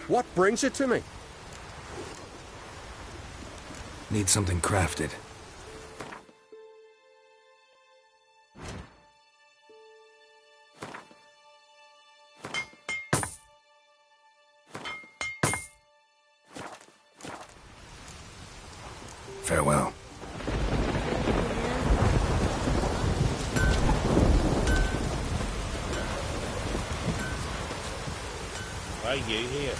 What brings it to me? Need something crafted. Farewell. Why are you here?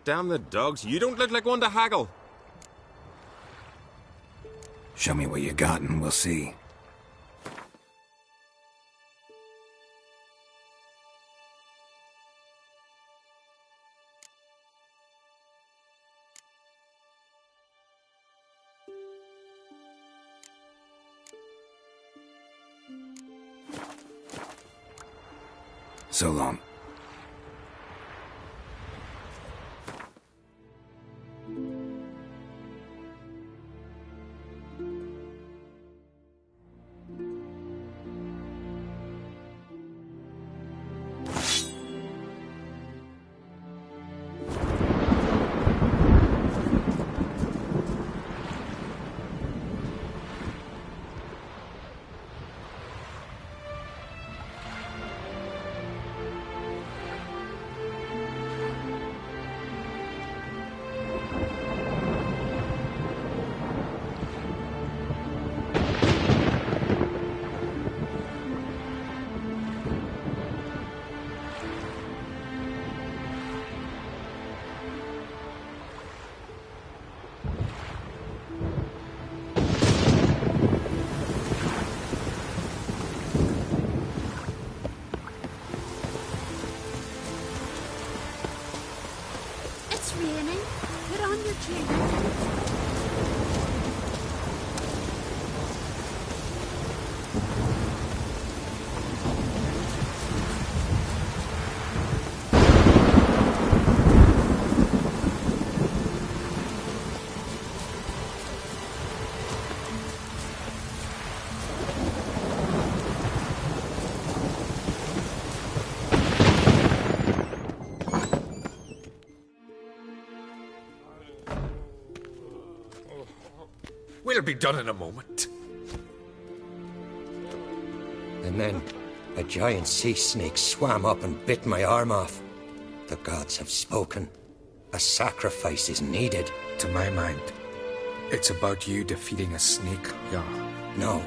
Damn the dogs, you don't look like one to haggle. Show me what you got and we'll see. So long. We'll be done in a moment. And then a giant sea snake swam up and bit my arm off. The gods have spoken. A sacrifice is needed. To my mind, it's about you defeating a snake, yeah. No,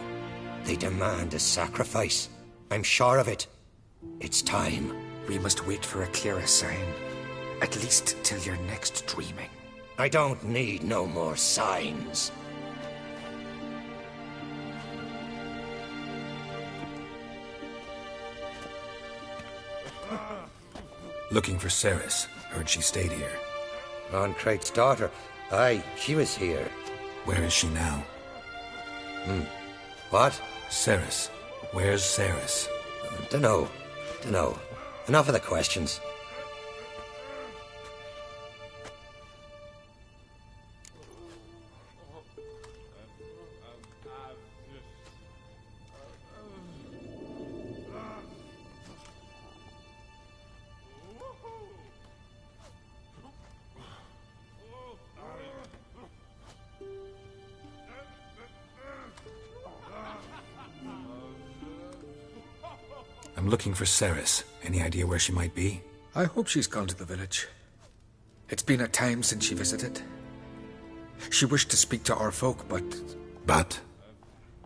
they demand a sacrifice. I'm sure of it. It's time. We must wait for a clearer sign. At least till your next dreaming. I don't need no more signs. Looking for Ceres. Heard she stayed here. Craig's daughter. Aye, she was here. Where is she now? What? Ceres. Where's Ceres? Dunno. Enough of the questions. I'm looking for Ceres. Any idea where she might be? I hope she's gone to the village. It's been a time since she visited. She wished to speak to our folk, but... But?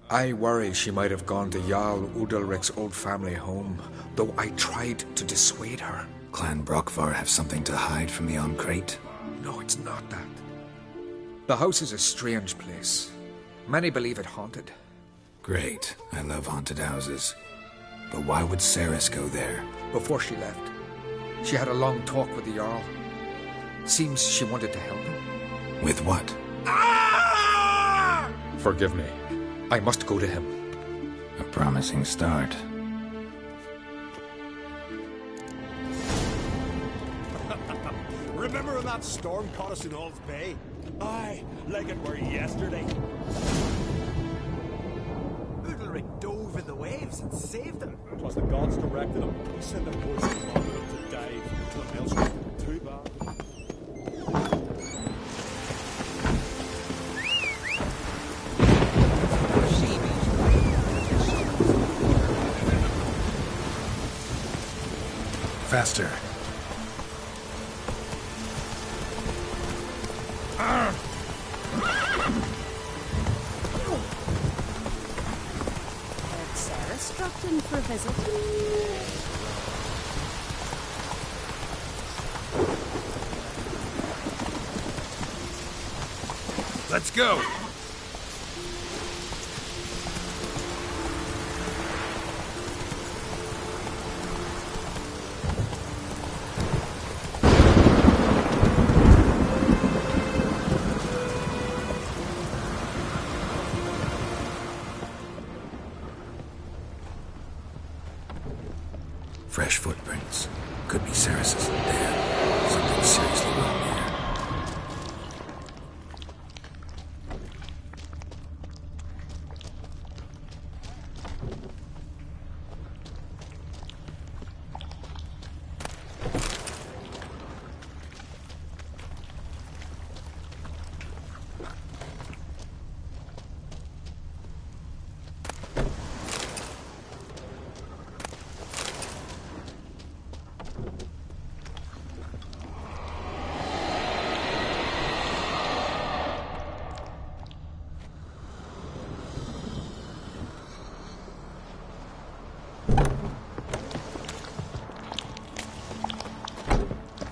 I worry she might have gone to Jarl Udalric's old family home, though I tried to dissuade her. Clan Brockvar have something to hide from the Oncrate? No, it's not that. The house is a strange place. Many believe it haunted. Great. I love haunted houses. But why would Ceres go there? Before she left, she had a long talk with the Jarl. Seems she wanted to help him. With what? Forgive me. I must go to him. A promising start. Remember when that storm caught us in Ald's Bay? Aye, like it were yesterday. Udalric dove in the waves and saved them. It was the gods directed him. He said their voices commanded him to dive into the maelstrom. Too bad. Faster. Ceres dropped in for a visit. Let's go! Fresh footprints. Could be Ceres's dad. Something seriously wrong here.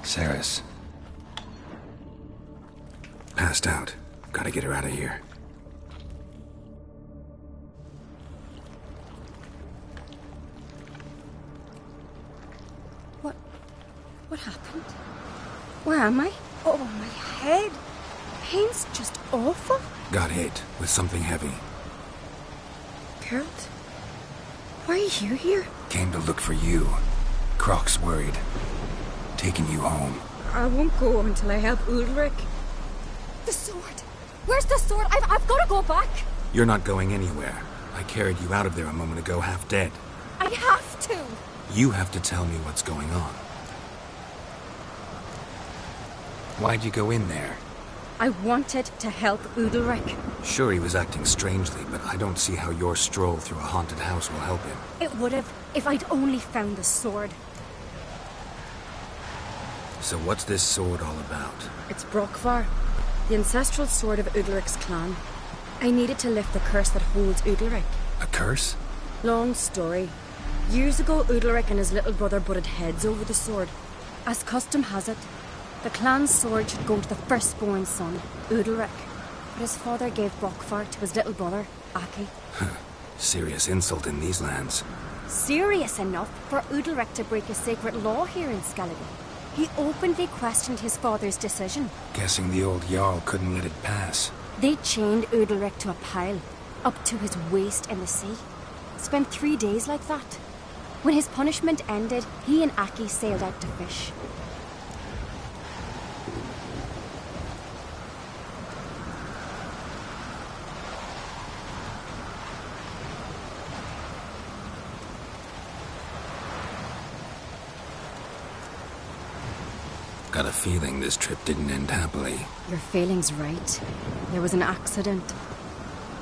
Ceres. Passed out. Gotta get her out of here. What happened? Where am I? Oh, my head. Pain's just awful. Got hit with something heavy. Geralt? Why are you here? Came to look for you. Croc's worried. Taking you home. I won't go until I help Udalric. The sword! Where's the sword? I've got to go back! You're not going anywhere. I carried you out of there a moment ago, half dead. I have to! You have to tell me what's going on. Why'd you go in there? I wanted to help Udalric. Sure, he was acting strangely, but I don't see how your stroll through a haunted house will help him. It would have if I'd only found the sword. So what's this sword all about? It's Brockvar, the ancestral sword of Udalric's clan. I needed to lift the curse that holds Udalric. A curse? Long story. Years ago, Udalric and his little brother butted heads over the sword. As custom has it, the clan's sword should go to the firstborn son, Udalric. But his father gave Brockvar to his little brother, Aki. Serious insult in these lands. Serious enough for Udalric to break a sacred law here in Skellige. He openly questioned his father's decision. Guessing the old Jarl couldn't let it pass. They chained Udalric to a pile, up to his waist in the sea. Spent 3 days like that. When his punishment ended, he and Aki sailed out to fish. Got a feeling this trip didn't end happily. Your feeling's right. There was an accident.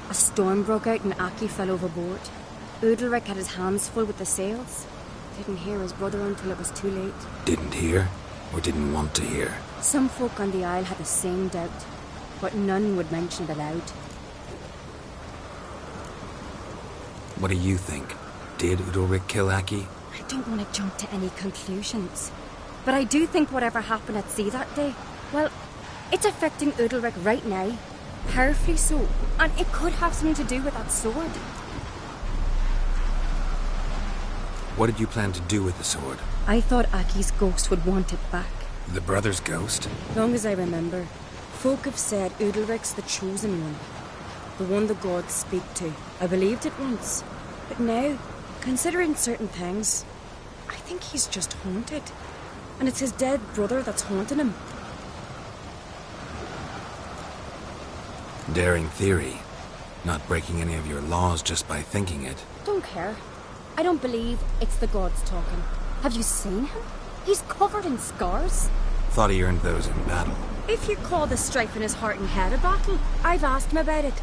A storm broke out and Aki fell overboard. Udalric had his hands full with the sails. didn't hear his brother until it was too late. Didn't hear, or didn't want to hear? Some folk on the Isle had the same doubt, but none would mention it aloud. What do you think? Did Udalric kill Aki? I don't want to jump to any conclusions, but I do think whatever happened at sea that day, well, it's affecting Udalric right now. Powerfully so, and it could have something to do with that sword. What did you plan to do with the sword? I thought Aki's ghost would want it back. The brother's ghost? Long as I remember, folk have said Udalric's the chosen one. The one the gods speak to. I believed it once. But now, considering certain things, I think he's just haunted. And it's his dead brother that's haunting him. Daring theory. Not breaking any of your laws just by thinking it. Don't care. I don't believe it's the gods talking. Have you seen him? He's covered in scars. Thought he earned those in battle. If you call the strife in his heart and head a battle, I've asked him about it.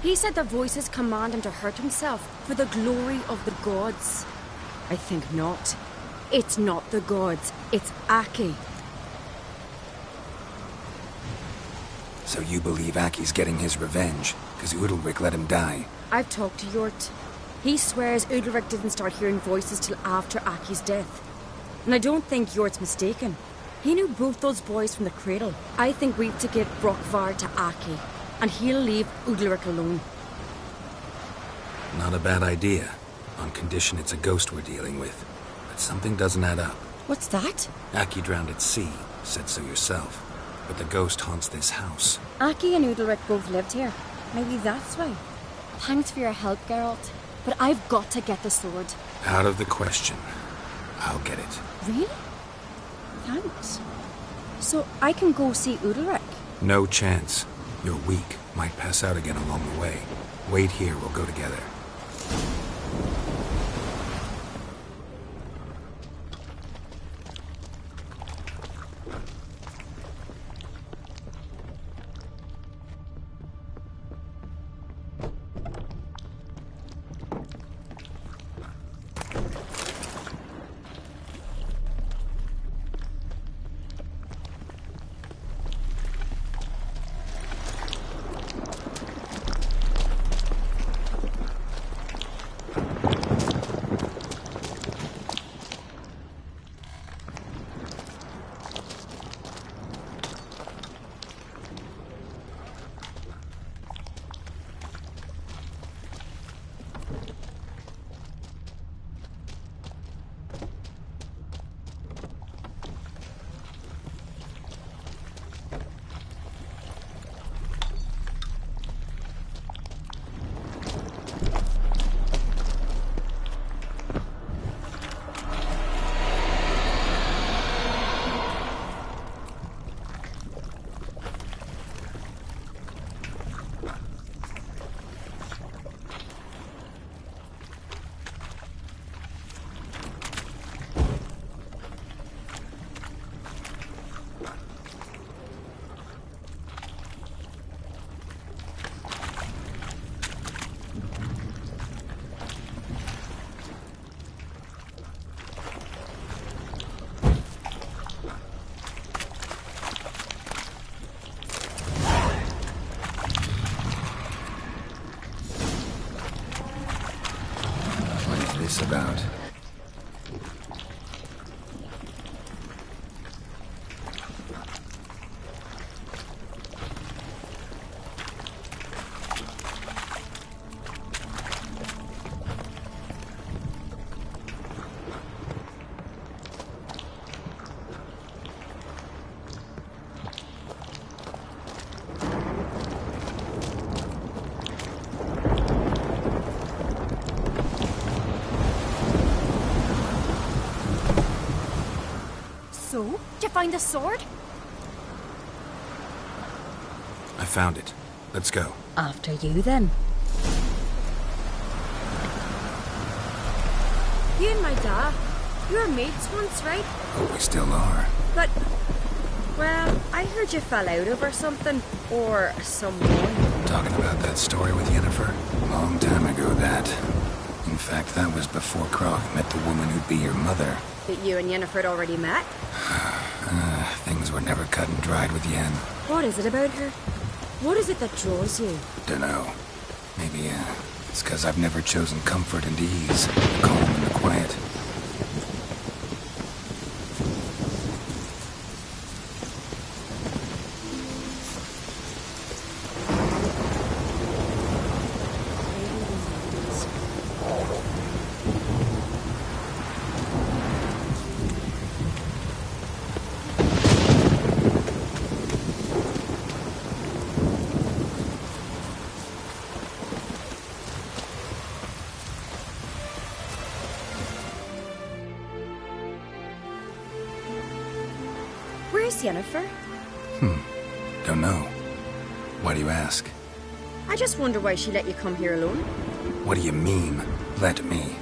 He said the voices command him to hurt himself for the glory of the gods. I think not. It's not the gods, it's Aki. So you believe Aki's getting his revenge, because Udalric let him die? I've talked to Yort. He swears Udalric didn't start hearing voices till after Aki's death. And I don't think Yort's mistaken. He knew both those boys from the cradle. I think we've to give Brokvar to Aki, and he'll leave Udalric alone. Not a bad idea, on condition it's a ghost we're dealing with. But something doesn't add up. What's that? Aki drowned at sea, said so yourself. But the ghost haunts this house. Aki and Udalric both lived here. Maybe that's why. Thanks for your help, Geralt. But I've got to get the sword. Out of the question. I'll get it. Really? Thanks. So I can go see Udalric? No chance. You're weak. Might pass out again along the way. Wait here, we'll go together. About. So, did you find the sword? I found it. Let's go. After you, then. You and my dad, you were mates once, right? Oh, we still are. But, well, I heard you fell out over something. Or someone. Talking about that story with Yennefer? Long time ago, that. In fact, that was before Croc met the woman who'd be your mother. But you and Yennefer had already met? Things were never cut and dried with Yen. What is it about her? What is it that draws you? Dunno. Maybe, it's because I've never chosen comfort and ease, the calm and the quiet. Where's Yennefer? Don't know. Why do you ask? I just wonder why she let you come here alone. What do you mean, let me?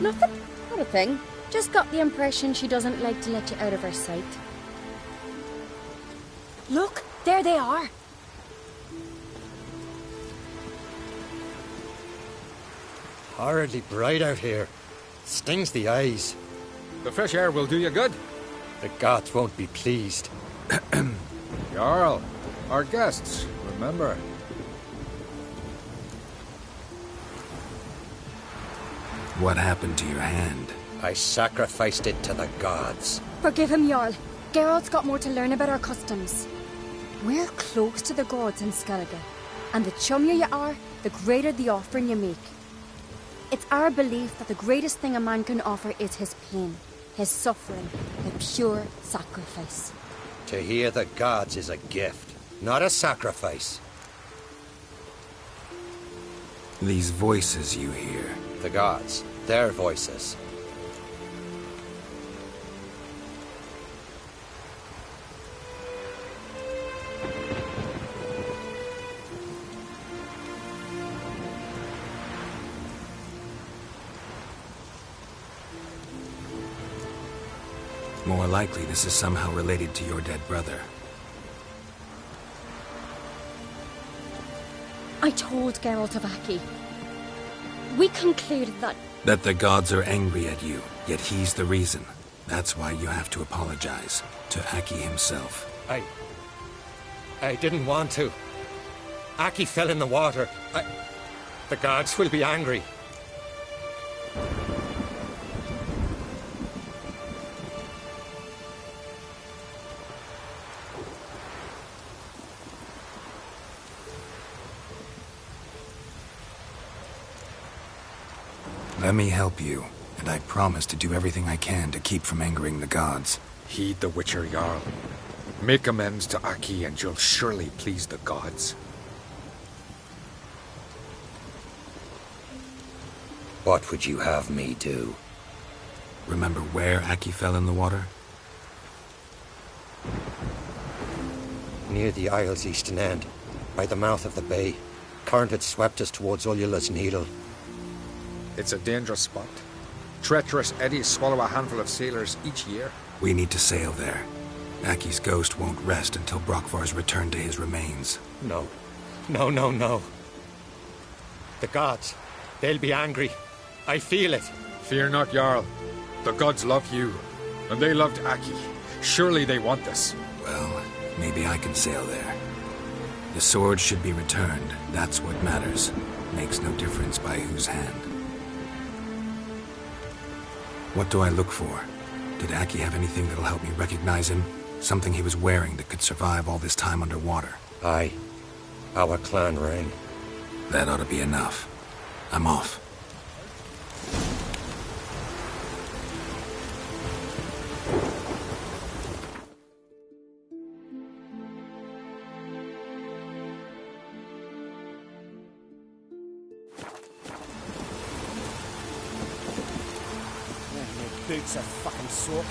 Nothing. Not a thing. Just got the impression she doesn't like to let you out of her sight. Look, there they are. Horridly bright out here. Stings the eyes. The fresh air will do you good. The gods won't be pleased. Jarl, our guests, remember. What happened to your hand? I sacrificed it to the gods. Forgive him, Jarl. Geralt's got more to learn about our customs. We're close to the gods in Skellige, and the chummier you are, the greater the offering you make. It's our belief that the greatest thing a man can offer is his pain, his suffering, the pure sacrifice. To hear the gods is a gift, not a sacrifice. These voices you hear. The gods, their voices. More likely this is somehow related to your dead brother. I told Geralt of Aki. We concluded that... That the gods are angry at you, yet he's the reason. That's why you have to apologize. To Aki himself. I didn't want to. Aki fell in the water. The gods will be angry. Let me help you, and I promise to do everything I can to keep from angering the gods. Heed the Witcher Jarl. Make amends to Aki and you'll surely please the gods. What would you have me do? Remember where Aki fell in the water? Near the Isle's eastern end, by the mouth of the bay. Current had swept us towards Ullula's Needle. It's a dangerous spot. Treacherous eddies swallow a handful of sailors each year. We need to sail there. Aki's ghost won't rest until Brokvar's returned to his remains. No. No. The gods, they'll be angry. I feel it. Fear not, Jarl. The gods love you, and they loved Aki. Surely they want this. Well, maybe I can sail there. The sword should be returned. That's what matters. Makes no difference by whose hand. What do I look for? Did Aki have anything that'll help me recognize him? Something he was wearing that could survive all this time underwater? Aye. Our clan ring. That ought to be enough. I'm off. Boots are fucking soaked.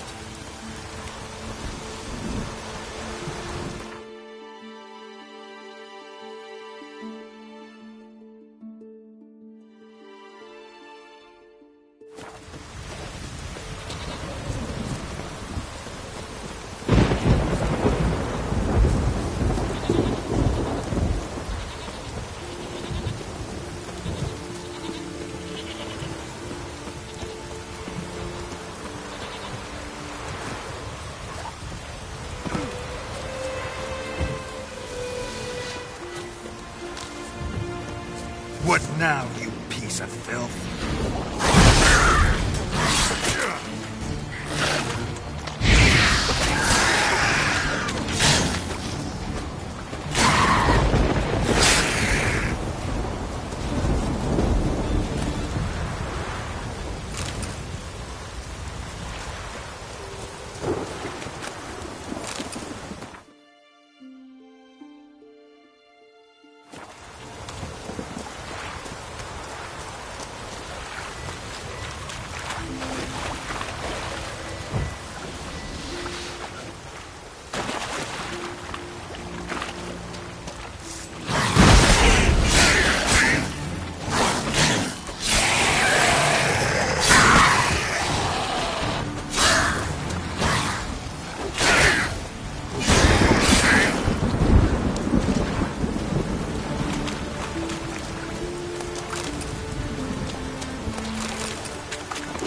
What now, you piece of filth?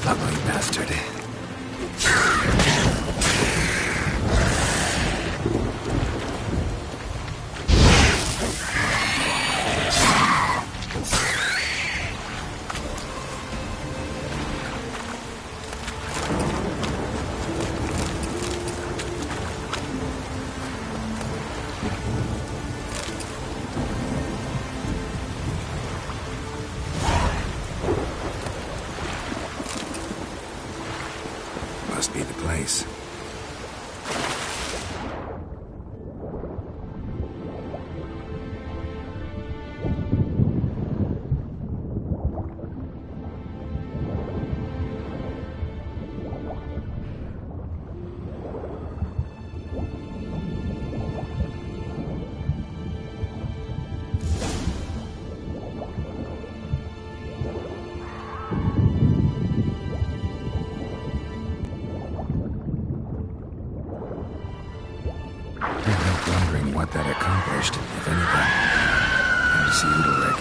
Ugly bastard. Must be the place. Wondering what that accomplished, if anything. Time to see Udalric.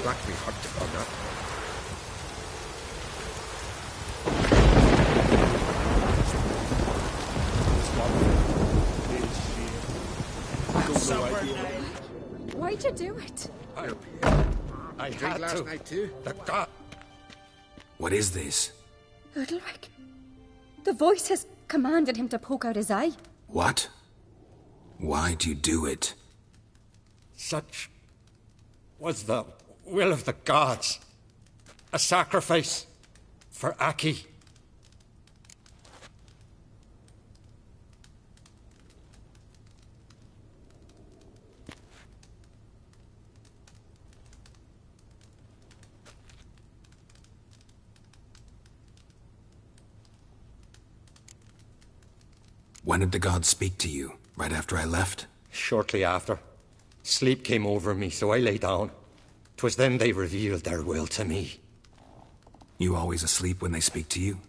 Black me hot or not. Why'd you do it? I Drink had last to. night too? The god. What is this? Udalric. The voice has commanded him to poke out his eye. What? Why'd you do it? Such was the will of the gods. A sacrifice for Aki. When did the gods speak to you? Right after I left? Shortly after, sleep came over me, so I lay down. 'Twas then they revealed their will to me. You always asleep when they speak to you?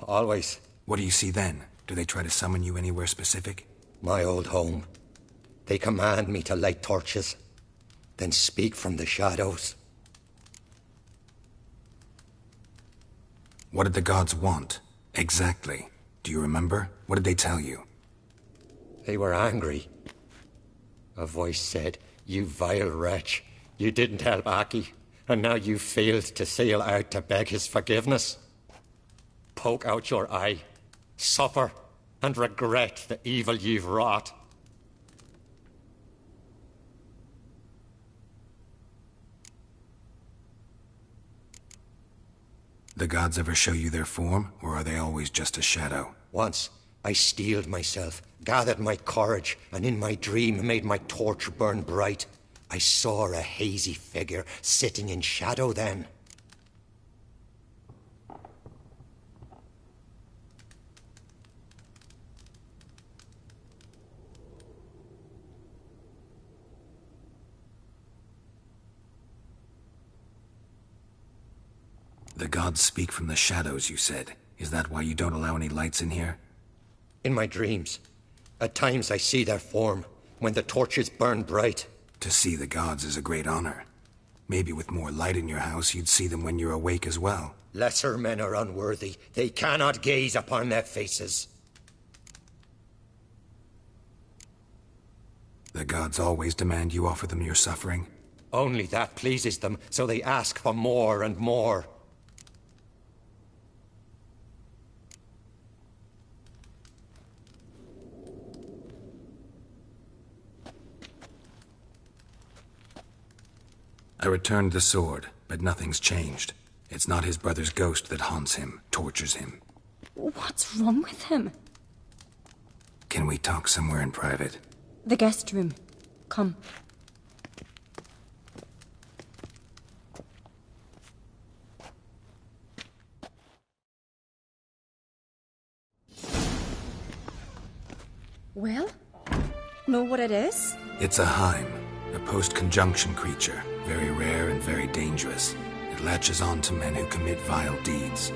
Always. What do you see then? Do they try to summon you anywhere specific? My old home. They command me to light torches, then speak from the shadows. What did the gods want? Exactly. Do you remember? What did they tell you? They were angry. A voice said, "You vile wretch, you didn't help Aki, and now you failed to sail out to beg his forgiveness. Poke out your eye, suffer, and regret the evil you've wrought." The gods ever show you their form, or are they always just a shadow? Once, I steeled myself, gathered my courage, and in my dream made my torch burn bright. I saw a hazy figure sitting in shadow then. The gods speak from the shadows, you said. Is that why you don't allow any lights in here? In my dreams. At times I see their form, when the torches burn bright. To see the gods is a great honor. Maybe with more light in your house, you'd see them when you're awake as well. Lesser men are unworthy. They cannot gaze upon their faces. The gods always demand you offer them your suffering? Only that pleases them, so they ask for more and more. I returned the sword, but nothing's changed. It's not his brother's ghost that haunts him, tortures him. What's wrong with him? Can we talk somewhere in private? The guest room. Come. Well? Know what it is? It's a Heim, a post-conjunction creature, very rare and very dangerous. It latches on to men who commit vile deeds.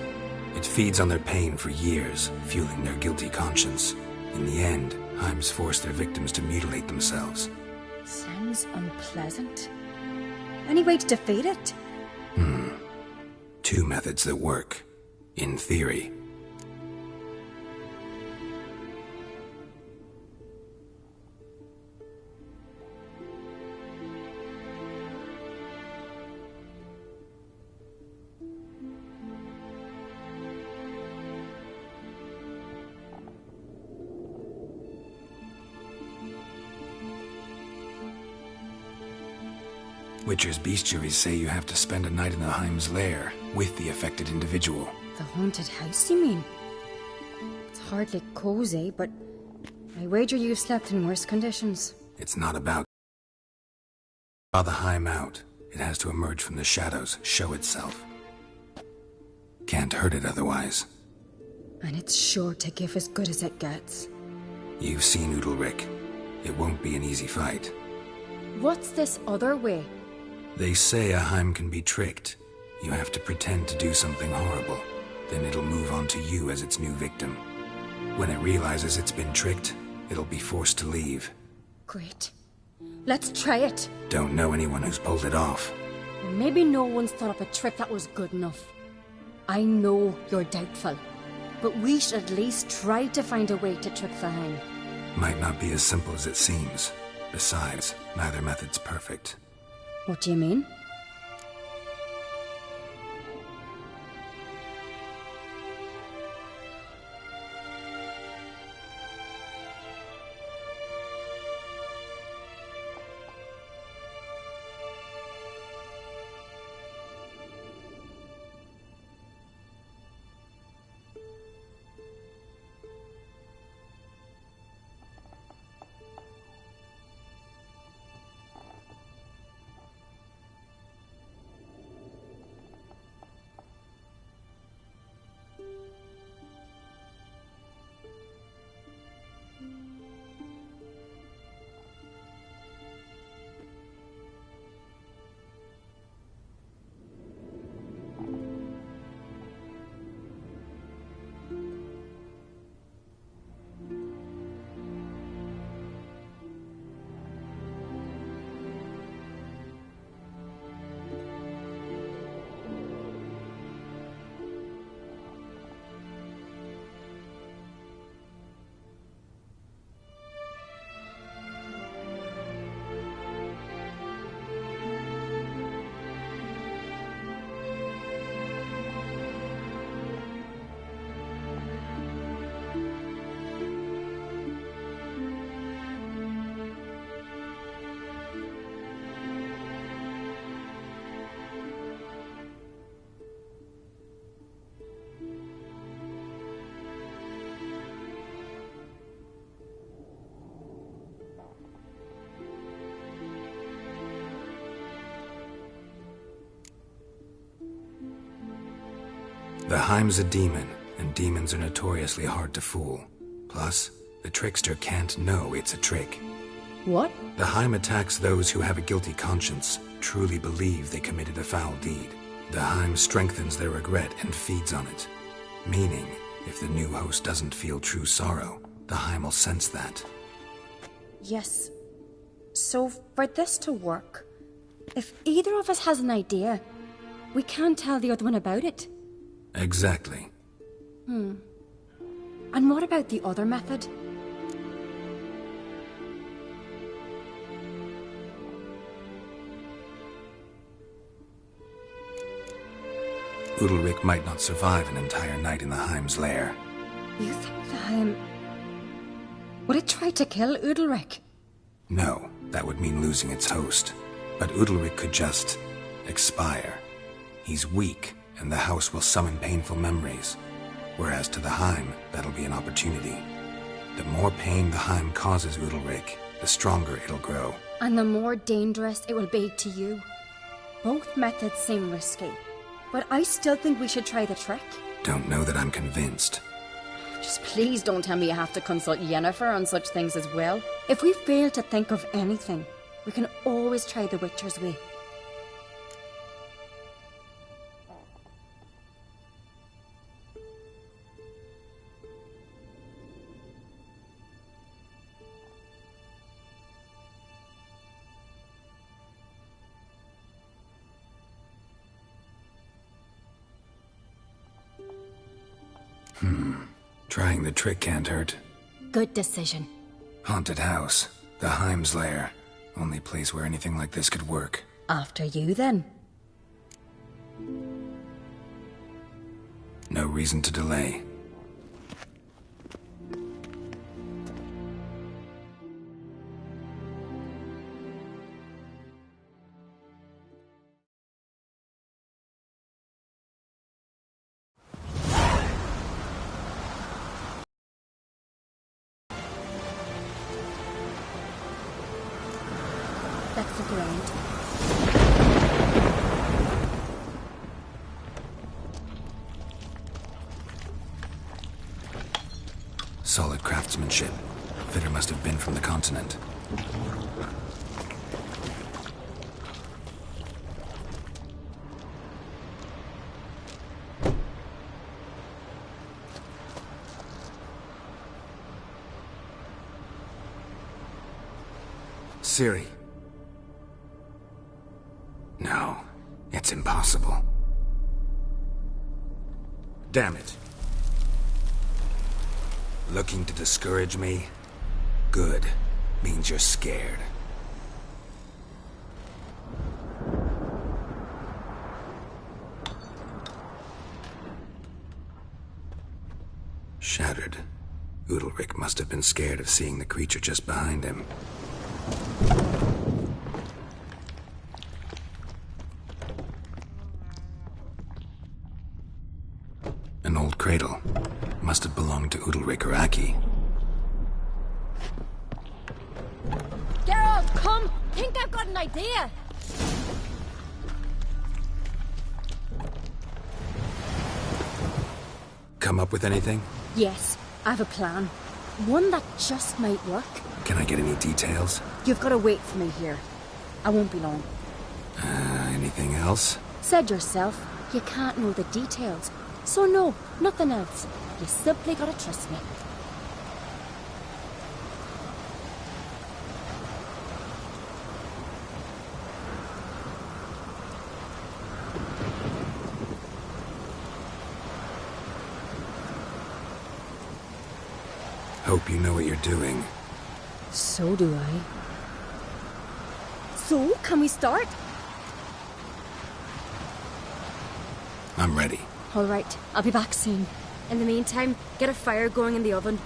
It feeds on their pain for years, fueling their guilty conscience. In the end, Heims force their victims to mutilate themselves. Sounds unpleasant. Any way to defeat it? Two methods that work. In theory. Witcher's bestiaries say you have to spend a night in the Heim's lair with the affected individual. The haunted house, you mean? It's hardly cozy, but I wager you've slept in worse conditions. It's not about draw the Heim out. It has to emerge from the shadows, show itself. Can't hurt it otherwise. And it's sure to give as good as it gets. You've seen Udalric. It won't be an easy fight. What's this other way? They say a Heim can be tricked. You have to pretend to do something horrible. Then it'll move on to you as its new victim. When it realizes it's been tricked, it'll be forced to leave. Great. Let's try it. Don't know anyone who's pulled it off. Maybe no one's thought up a trick that was good enough. I know you're doubtful, but we should at least try to find a way to trick the Heim. Might not be as simple as it seems. Besides, neither method's perfect. What do you mean? The Heim's a demon, and demons are notoriously hard to fool. Plus, the trickster can't know it's a trick. What? The Heim attacks those who have a guilty conscience, truly believe they committed a foul deed. The Heim strengthens their regret and feeds on it. Meaning, if the new host doesn't feel true sorrow, the Heim will sense that. Yes. So, for this to work, if either of us has an idea, we can't tell the other one about it. Exactly. And what about the other method? Udalric might not survive an entire night in the Heim's lair. You think the Heim... Would it try to kill Udalric? No, that would mean losing its host. But Udalric could just... expire. He's weak, and the house will summon painful memories. Whereas to the Heim, that'll be an opportunity. The more pain the Heim causes Udalric, the stronger it'll grow. And the more dangerous it will be to you. Both methods seem risky, but I still think we should try the trick. Don't know that I'm convinced. Just please don't tell me you have to consult Yennefer on such things as well. If we fail to think of anything, we can always try the Witcher's way. Trying the trick can't hurt. Good decision. Haunted house. The Heim's lair. Only place where anything like this could work. After you, then. No reason to delay. That's the ground. Solid craftsmanship. Fitter must have been from the continent. Ciri. No, it's impossible. Damn it. Looking to discourage me? Good. Means you're scared. Shattered. Udalric must have been scared of seeing the creature just behind him. An old cradle. Must have belonged to Udalric or Aki. Geralt, come! Think I've got an idea! Come up with anything? Yes, I have a plan. One that just might work. Can I get any details? You've got to wait for me here. I won't be long. Anything else? Said yourself, you can't know the details. So no, nothing else. You simply gotta trust me. Hope you know what you're doing. So do I. So, can we start? I'm ready. All right, I'll be back soon. In the meantime, get a fire going in the oven.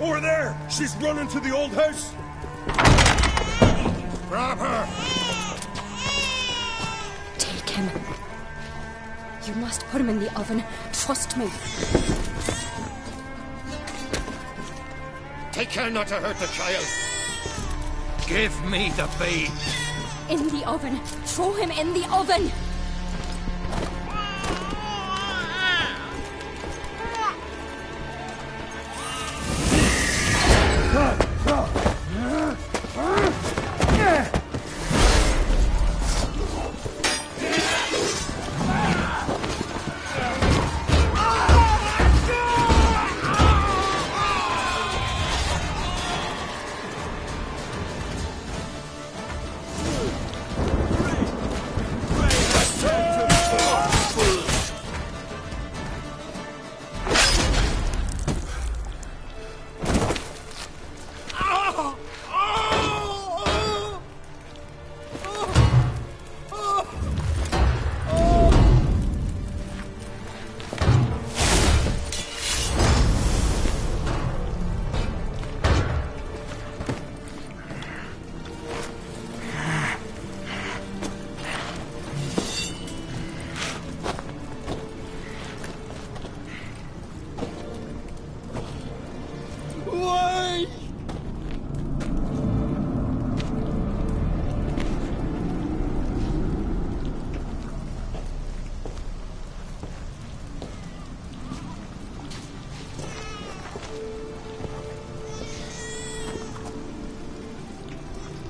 Over there! She's running to the old house! Grab her! Take him. You must put him in the oven. trust me. Take care not to hurt the child. Give me the babe. In the oven. Throw him in the oven.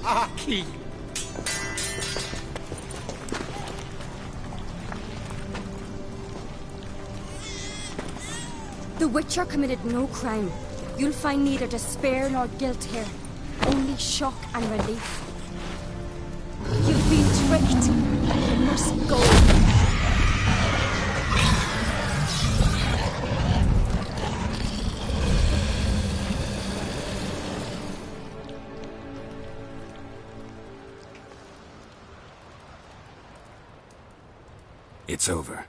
Aki! The Witcher committed no crime. You'll find neither despair nor guilt here. Only shock and relief. You've been tricked. You must go. It's over.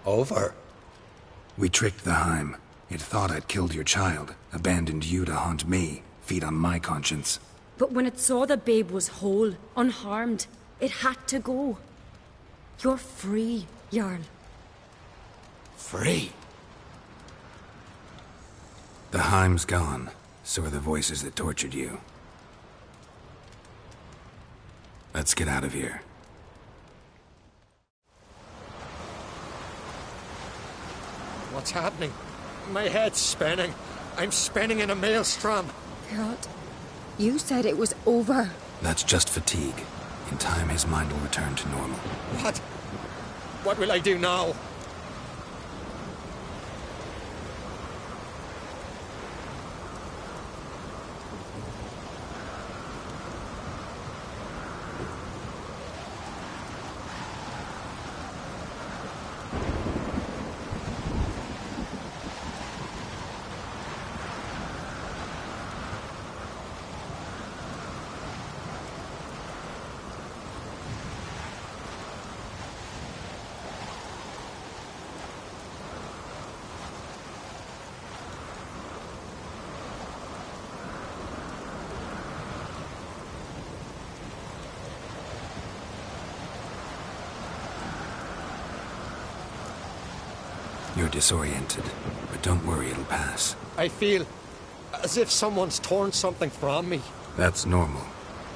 Over? We tricked the Heim. It thought I'd killed your child, abandoned you to haunt me, feed on my conscience. But when it saw the babe was whole, unharmed, it had to go. You're free, Jarl. Free? The Heim's gone, so are the voices that tortured you. Let's get out of here. What's happening? My head's spinning. I'm spinning in a maelstrom. God, you said it was over. That's just fatigue. In time, his mind will return to normal. What? What will I do now? You're disoriented, but don't worry, it'll pass. I feel as if someone's torn something from me. That's normal.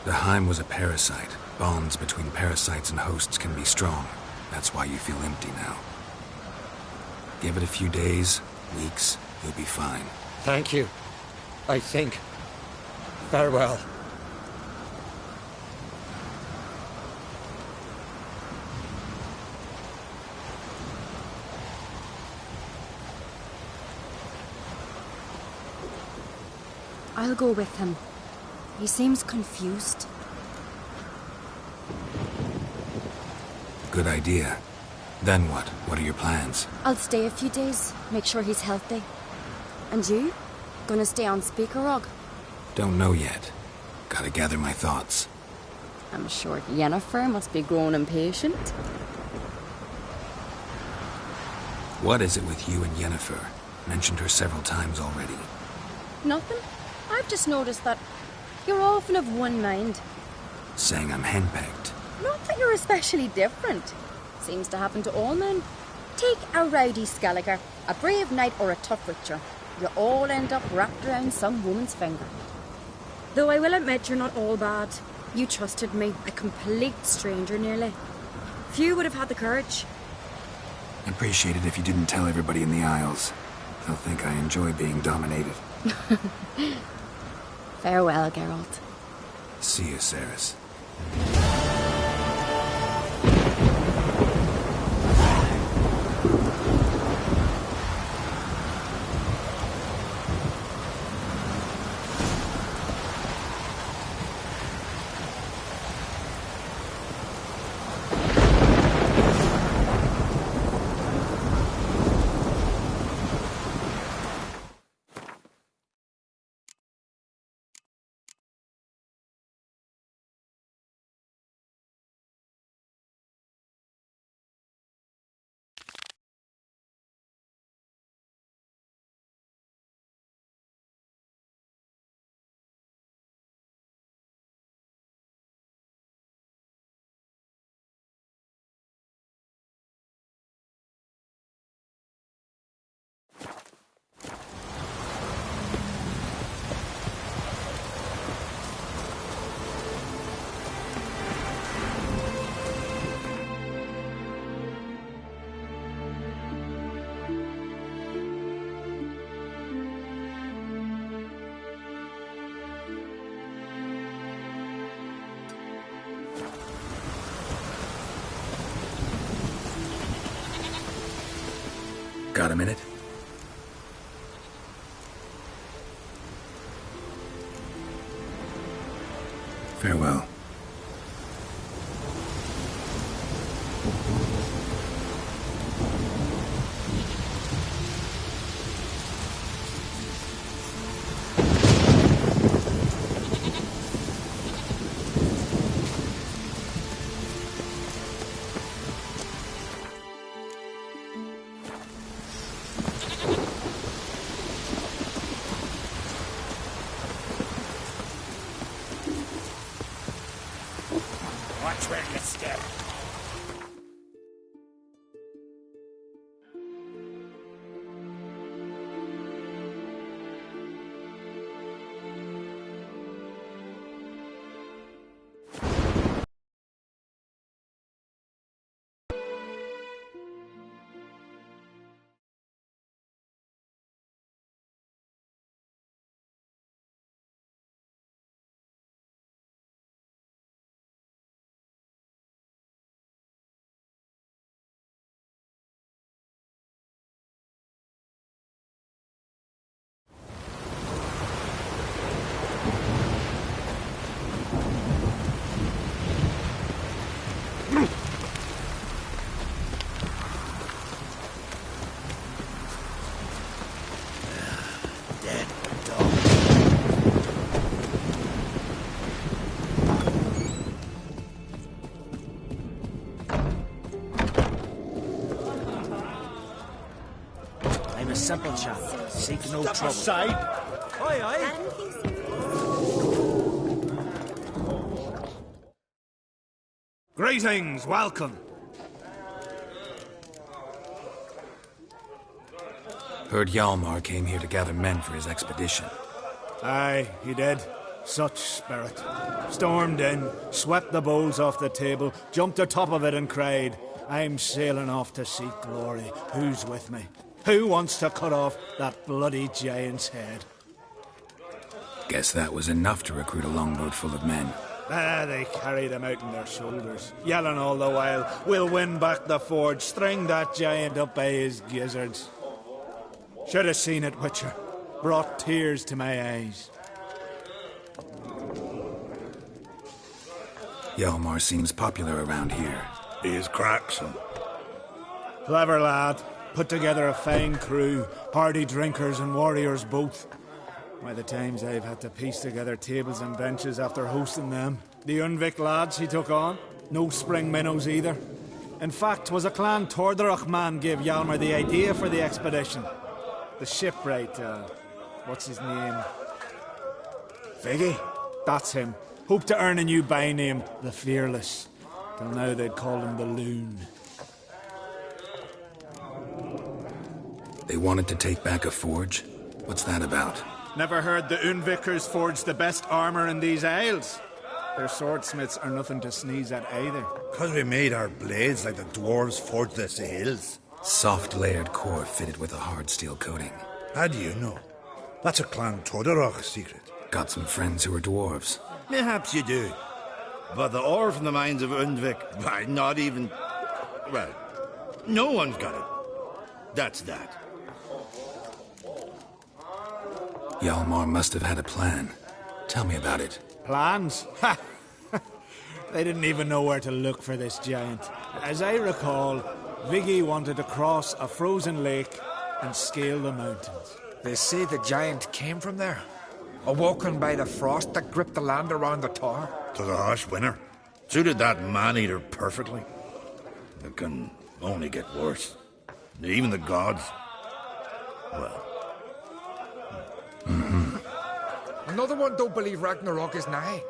The Heim was a parasite. Bonds between parasites and hosts can be strong. That's why you feel empty now. Give it a few days, weeks, you'll be fine. Thank you. I think. Farewell. I'll go with him. He seems confused. Good idea. Then what? What are your plans? I'll stay a few days, make sure he's healthy. And you? Gonna stay on Speaker Rog? Don't know yet. Gotta gather my thoughts. I'm sure Yennefer must be growing impatient. What is it with you and Yennefer? Mentioned her several times already. Nothing. I've just noticed that you're often of one mind. Saying I'm henpecked. Not that you're especially different. Seems to happen to all men. Take a rowdy Skelliger, a brave knight or a tough witcher. You all end up wrapped around some woman's finger. Though I will admit you're not all bad. You trusted me, a complete stranger nearly. Few would have had the courage. I'd appreciate it if you didn't tell everybody in the Isles. They'll think I enjoy being dominated. Farewell, Geralt. See you, Ceres. Got a minute? Farewell. Watch where you step. I'm a simple chap. Seek no Step trouble. aside. Aye, aye. Greetings, welcome. Heard Hjalmar came here to gather men for his expedition. Aye, he did. Such spirit. Stormed in, swept the bowls off the table, jumped atop of it and cried, I'm sailing off to seek glory. Who's with me? Who wants to cut off that bloody giant's head? Guess that was enough to recruit a longboat full of men. They carried him out on their shoulders, yelling all the while, we'll win back the forge, string that giant up by his gizzards. Should have seen it, Witcher. Brought tears to my eyes. Hjalmar seems popular around here. He is cracksome. Clever lad. Put together a fine crew, hardy drinkers and warriors both. By the times I've had to piece together tables and benches after hosting them. The Unvik lads he took on, no spring minnows either. In fact, 'twas a clan Tordarach man gave Hjalmar the idea for the expedition. The shipwright, what's his name? Viggy? That's him. Hoped to earn a new byname, the Fearless. Till now they'd call him the Loon. They wanted to take back a forge? What's that about? Never heard the Unvikers forged the best armor in these isles? Their swordsmiths are nothing to sneeze at either. 'Cause we made our blades like the dwarves forged their sails. Soft layered core fitted with a hard steel coating. How do you know? That's a Clan Todorach secret. Got some friends who are dwarves. Mayhaps you do. But the ore from the mines of Undvik, why, not even... Well, no one's got it. That's that. Hjalmar must have had a plan. Tell me about it. Plans? Ha! They didn't even know where to look for this giant. As I recall, Viggy wanted to cross a frozen lake and scale the mountains. They say the giant came from there. Awoken by the frost that gripped the land around the tower. 'Twas a harsh winter. Suited that man-eater perfectly. It can only get worse. Even the gods... Well... Another one don't believe Ragnarok is nigh.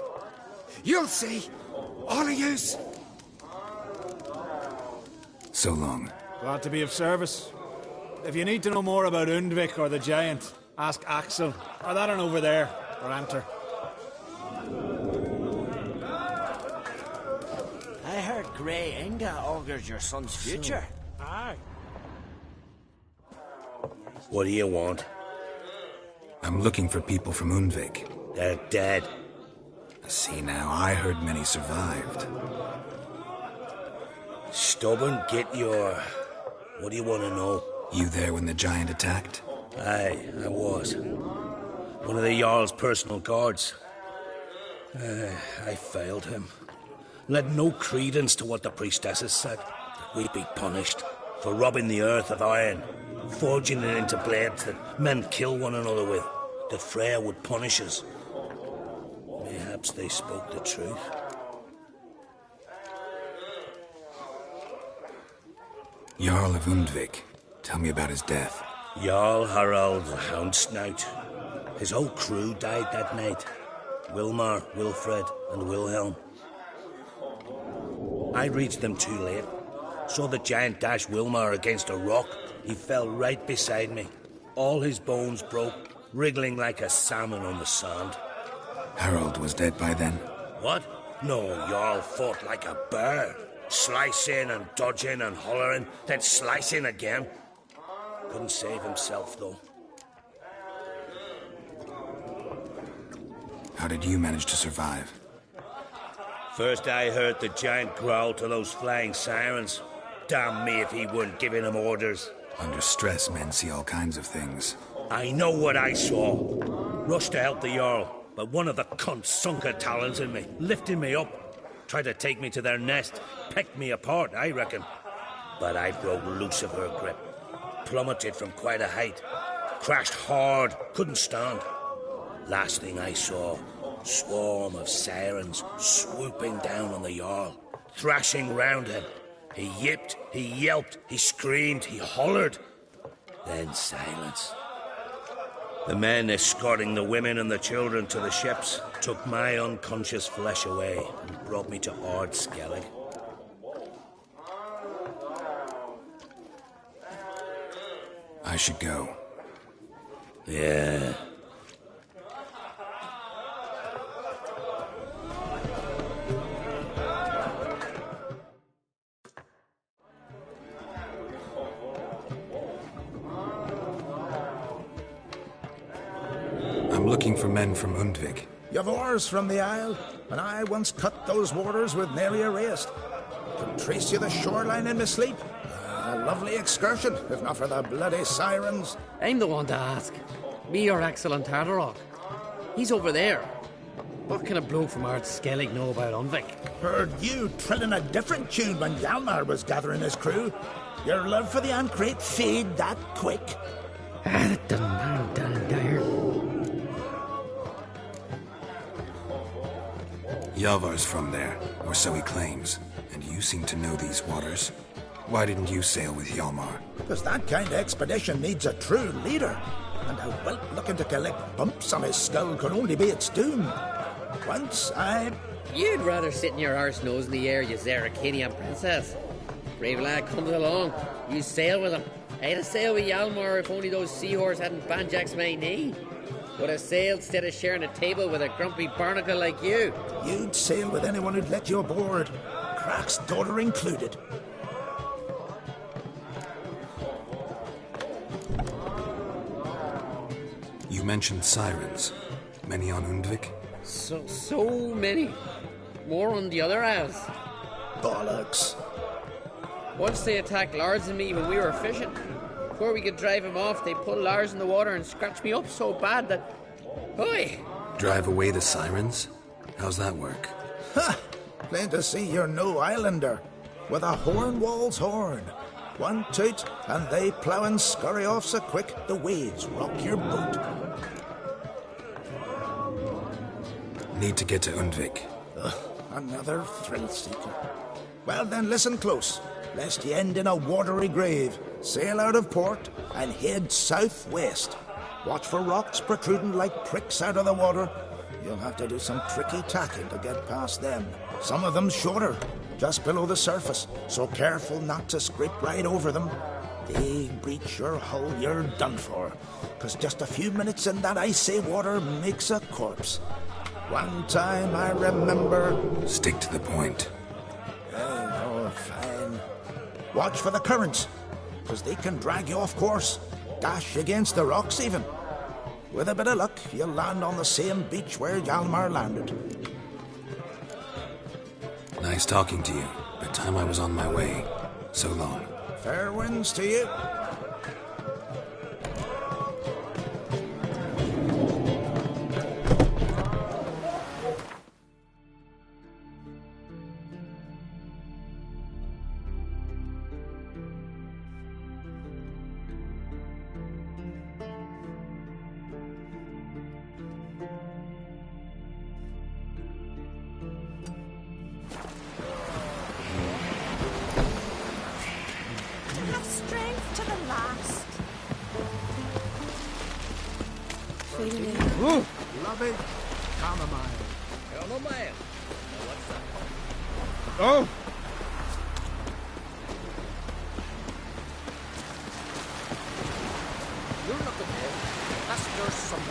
You'll see. All of yous. So long. Glad to be of service. If you need to know more about Undvik or the giant, ask Axel, or that one over there, or Anter. I heard Grey Inga augurs your son's future. Aye. What do you want? I'm looking for people from Undvik. They're dead. See now, I heard many survived. Stubborn, get your... What do you want to know? You there when the giant attacked? Aye, I was. One of the Jarl's personal guards. I failed him. Led no credence to what the priestesses said. We'd be punished for robbing the earth of iron, forging it into blades that men kill one another with, that Freya would punish us. Perhaps they spoke the truth. Jarl of Undvik. Tell me about his death. Jarl Harald the Houndsnout. His whole crew died that night. Wilmar, Wilfred, and Wilhelm. I reached them too late. Saw the giant dash Wilmar against a rock. He fell right beside me. All his bones broke, wriggling like a salmon on the sand. Harold was dead by then? What? No, Jarl fought like a bear. Slicing and dodging and hollering, then slicing again. Couldn't save himself, though. How did you manage to survive? First I heard the giant growl to those flying sirens. Damn me if he weren't giving them orders. Under stress, men see all kinds of things. I know what I saw. Rushed to help the Jarl, but one of the cunts sunk her talons in me, lifting me up. Tried to take me to their nest, pecked me apart, I reckon. But I broke loose of her grip. Plummeted from quite a height. Crashed hard, couldn't stand. Last thing I saw, swarm of sirens swooping down on the Jarl, thrashing round him. He yipped, he yelped, he screamed, he hollered. Then silence. The men escorting the women and the children to the ships took my unconscious flesh away and brought me to Ard Skellig. I should go. Yeah. I'm looking for men from Undvik. You've oars from the isle, and I once cut those waters with nary a raist. Could trace you the shoreline in my sleep. A lovely excursion, if not for the bloody sirens. I'm the one to ask. Me or Axel and Tartarock. He's over there. What can a bloke from Ard Skellig know about Undvik? Heard you trilling a different tune when Hjalmar was gathering his crew. Your love for the Ancrate fade that quick. That doesn't matter down there. Yavar's from there, or so he claims. And you seem to know these waters. Why didn't you sail with Hjalmar? Because that kind of expedition needs a true leader. And a whelp looking to collect bumps on his skull could only be its doom. Once You'd rather sit in your arse nose in the air, you Zarakanian princess. Brave lad comes along, you sail with him, I'd have sailed with Yalmar if only those seahorses hadn't banjaxed my knee. Would have sailed instead of sharing a table with a grumpy barnacle like you. You'd sail with anyone who'd let you aboard. Crack's daughter included. You mentioned sirens. Many on Undvik? So many. More on the other isles. Bollocks. Once they attacked Lars and me when we were fishing. Before we could drive him off, they put Lars in the water and scratched me up so bad that... Oi! Drive away the sirens? How's that work? Ha! Plain to see you're no islander. With a horn wall's horn. One toot, and they plough and scurry off so quick the waves rock your boat. Need to get to Undvik. Another thrill seeker. Well then, listen close, lest ye end in a watery grave. Sail out of port and head southwest. Watch for rocks protruding like pricks out of the water. You'll have to do some tricky tacking to get past them. Some of them shorter, just below the surface, so careful not to scrape right over them. They breach your hull, you're done for. 'Cause just a few minutes in that icy water makes a corpse. One time I remember... Stick to the point. Oh, fine. Watch for the currents, 'cause they can drag you off course. Dash against the rocks even. With a bit of luck, you'll land on the same beach where Hjalmar landed. Nice talking to you, but time I was on my way. So long. Fair winds to you. Lovely chamomile. Chamomile? What's that? Oh! You're looking there. There's some...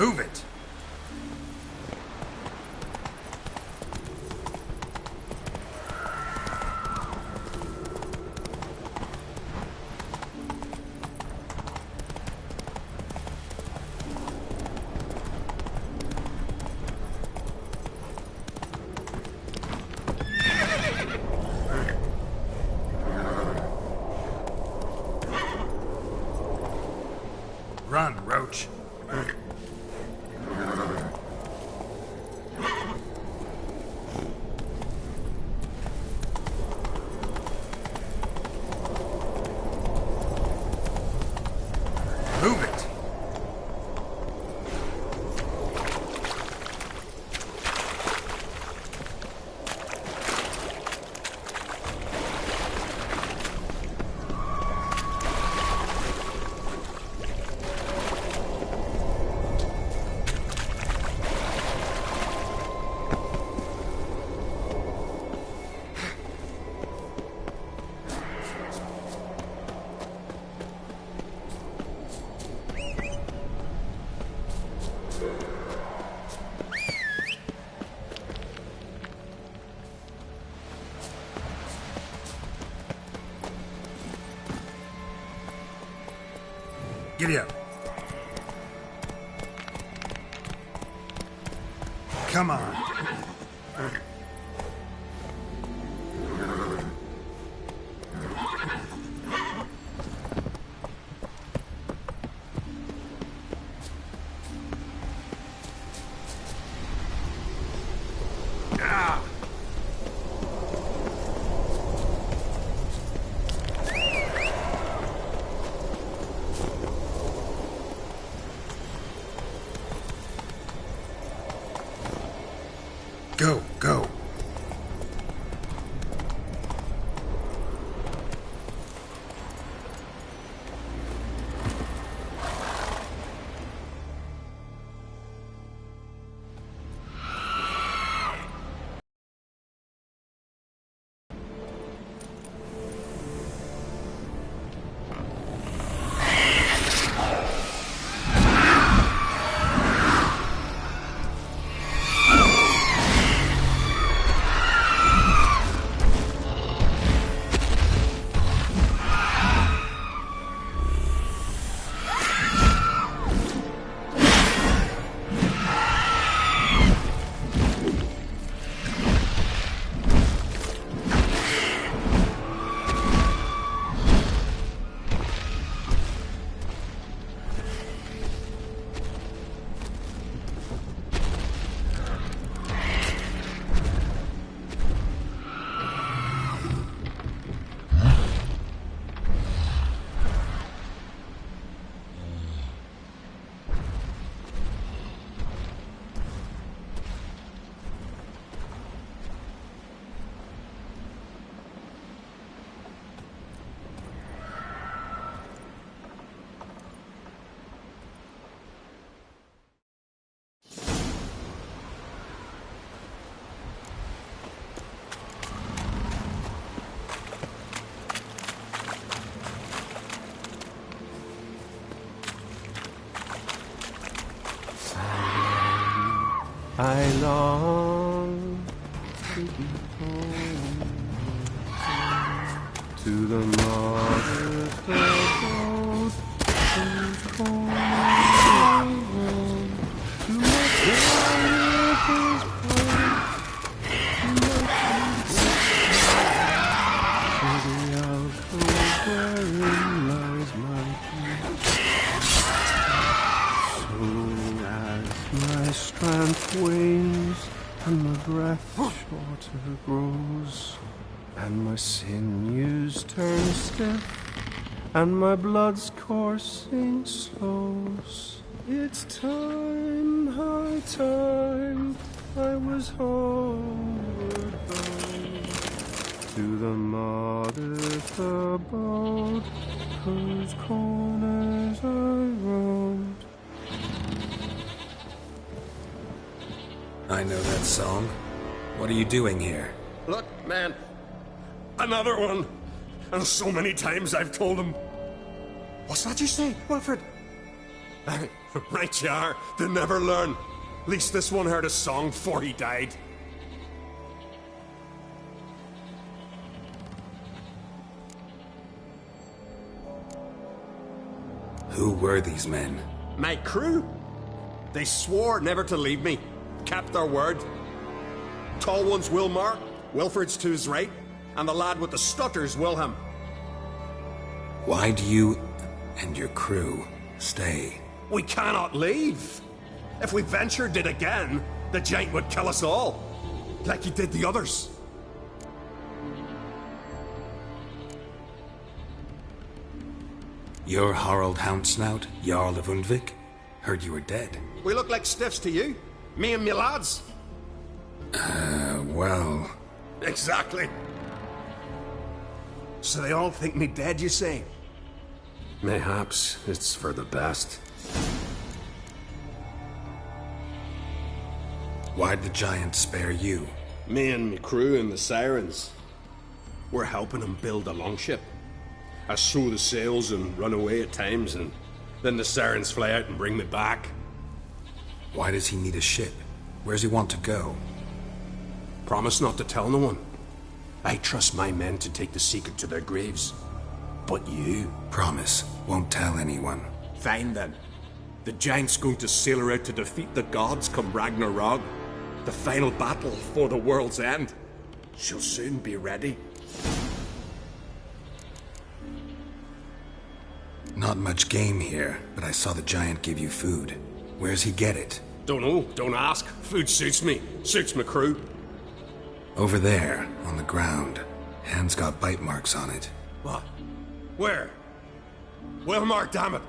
Move it! Run, Roach. Move it! Giddy up. Come on. Go, go. I long to be home, to the modest abode, whose corner home, to my father's to the alcove wherein lies my peace. So as my strength wanes and my breath shorter grows, and my sinews turn stiff, and my blood's coursing slows, it's time, high time, I was homeward bound, to the modest abode, whose corners I roamed. I know that song. What are you doing here? Look, man. Another one. And so many times I've told him. What's that you say, Wilfred? Right you are. They never learn. At least this one heard a song before he died. Who were these men? My crew. They swore never to leave me. Kept their word. Tall one's Wilmar, Wilfred's to his right, and the lad with the stutter's Wilhelm. Why do you and your crew stay? We cannot leave. If we ventured it again, the giant would kill us all, like he did the others. You're Harald Houndsnout, Jarl of Undvik? Heard you were dead. We look like stiffs to you. Me and me lads. Well... Exactly. So they all think me dead, you say? Mayhaps it's for the best. Why'd the giant spare you? Me and me crew and the Sirens. We're helping him build a longship. I sew the sails and run away at times, and then the Sirens fly out and bring me back. Why does he need a ship? Where's he want to go? Promise not to tell no one. I trust my men to take the secret to their graves. But you... Promise. Won't tell anyone. Fine then. The giant's going to sail her out to defeat the gods come Ragnarok. The final battle for the world's end. She'll soon be ready. Not much game here, but I saw the giant give you food. Where's he get it? Don't know, don't ask. Food suits me, suits my crew. Over there, on the ground. Hand's got bite marks on it. What? Where? Wilmar, damn it!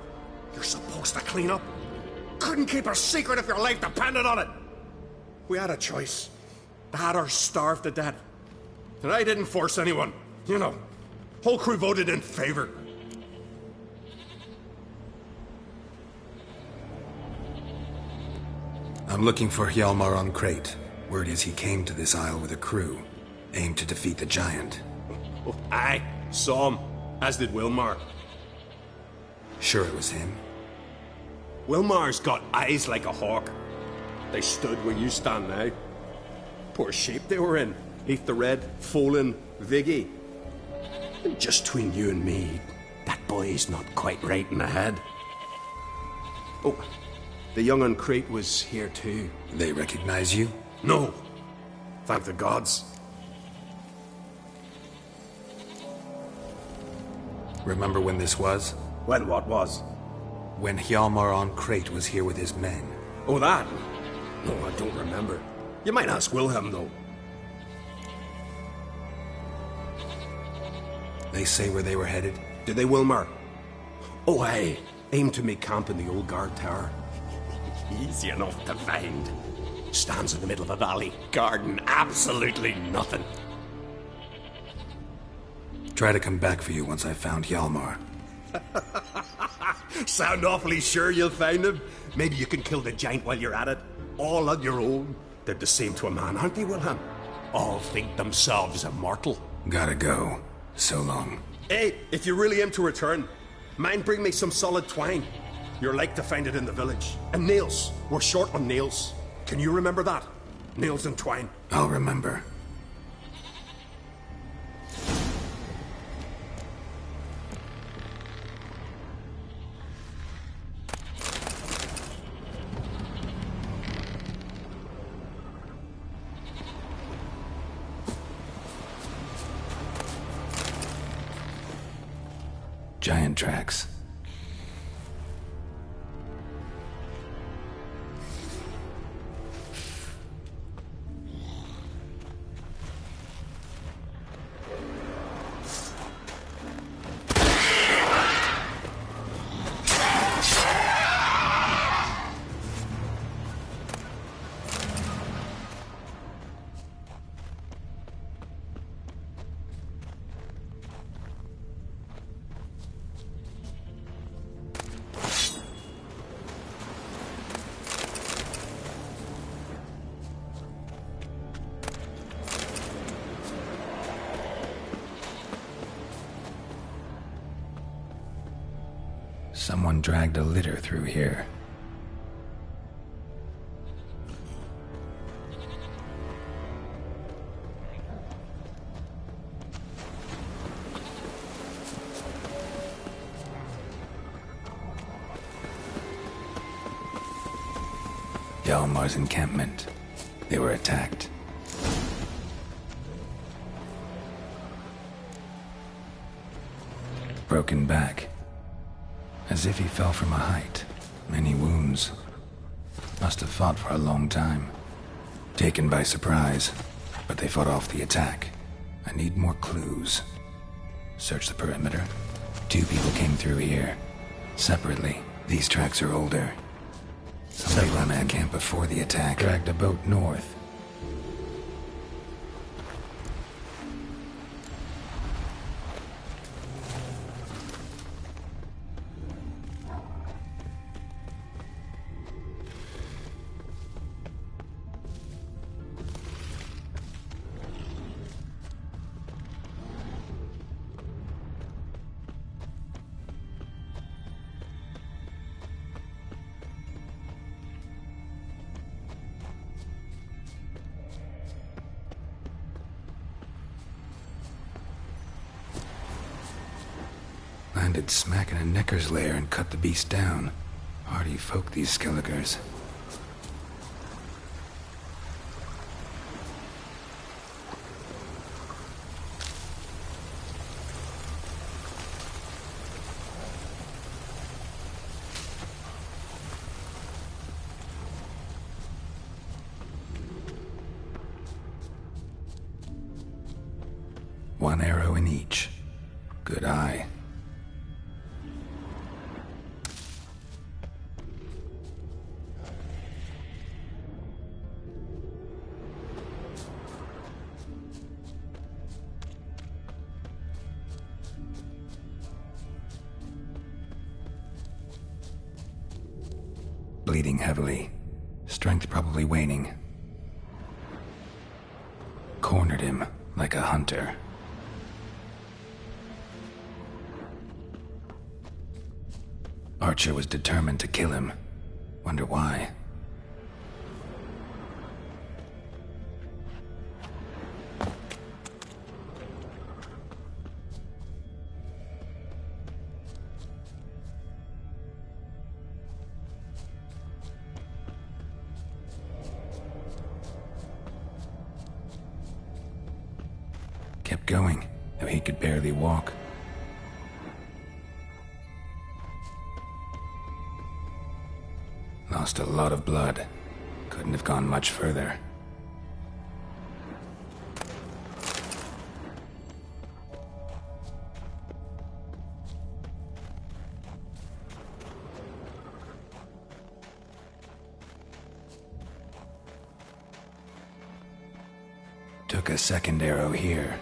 You're supposed to clean up. Couldn't keep a secret if your life depended on it. We had a choice. That or starve to death. And I didn't force anyone. You know, whole crew voted in favor. I'm looking for Hjalmar on Crate. Word is he came to this isle with a crew, aimed to defeat the giant. Oh, aye, saw him, as did Wilmar. Sure it was him? Wilmar's got eyes like a hawk. They stood where you stand now. Poor shape they were in. Heath the Red, Folin, Viggy. And just between you and me, that boy's not quite right in the head. Oh, the young on Crate was here too. They recognize you? No. Thank the gods. Remember when this was? When what was? When Hjalmar on Crate was here with his men. Oh, that? No, I don't remember. You might ask Wilhelm, though. They say where they were headed? Did they, Wilmar? Oh, aye. Aim to make camp in the old guard tower. Easy enough to find. Stands in the middle of a valley. Garden, absolutely nothing. Try to come back for you once I've found Hjalmar. Sound awfully sure you'll find him? Maybe you can kill the giant while you're at it. All on your own. They're the same to a man, aren't they, Wilhelm? All think themselves immortal. Gotta go. So long. Hey, if you really aim to return, mind bring me some solid twine. You're like to find it in the village. And nails. We're short on nails. Can you remember that? Nails and twine. I'll remember. Giant tracks. Someone dragged a litter through here. Hjalmar's encampment. They were attacked. Broken back. As if he fell from a height. Many wounds. Must have fought for a long time. Taken by surprise, but they fought off the attack. I need more clues. Search the perimeter. 2 people came through here. Separately. These tracks are older. Somebody ran a camp before the attack. Dragged a boat north. Landed smack in a necker's lair and cut the beast down. Hardy folk, these Skelligers. One arrow in each. Good eye. Bleeding heavily. Strength probably waning. Cornered him like a hunter. Archer was determined to kill him. Wonder why. Kept going, though he could barely walk. Lost a lot of blood. Couldn't have gone much further. Took a second arrow here.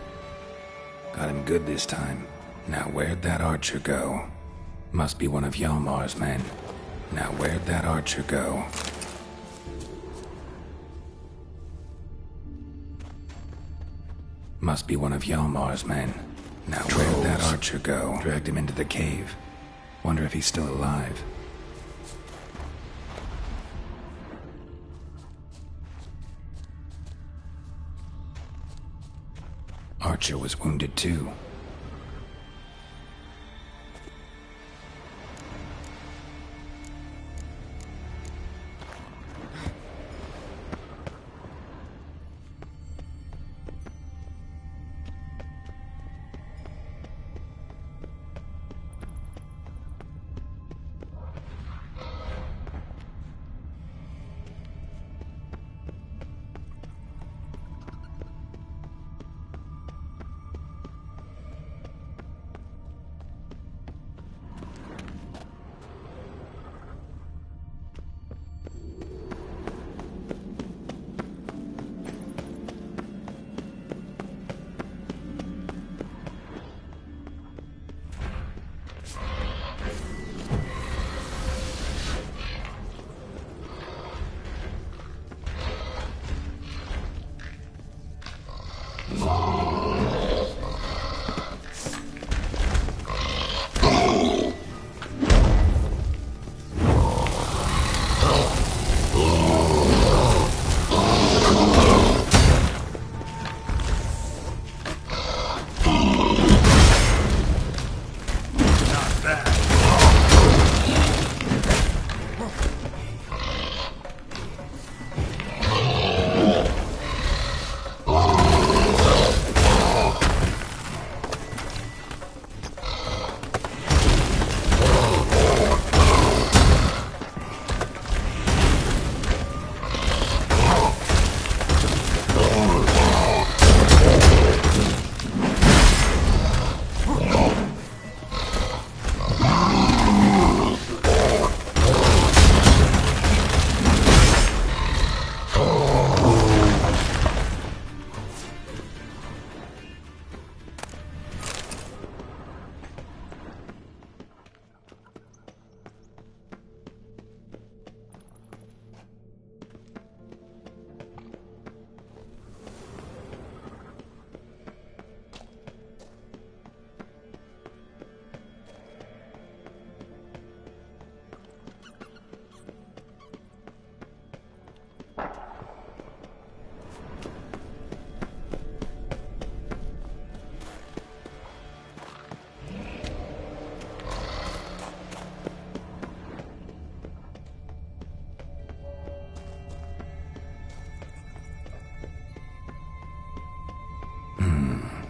Got him good this time. Now where'd that archer go? Must be one of Hjalmar's men. Now where'd that archer go? Must be one of Hjalmar's men. Now where'd that archer go? Dragged him into the cave. Wonder if he's still alive. Archer was wounded too.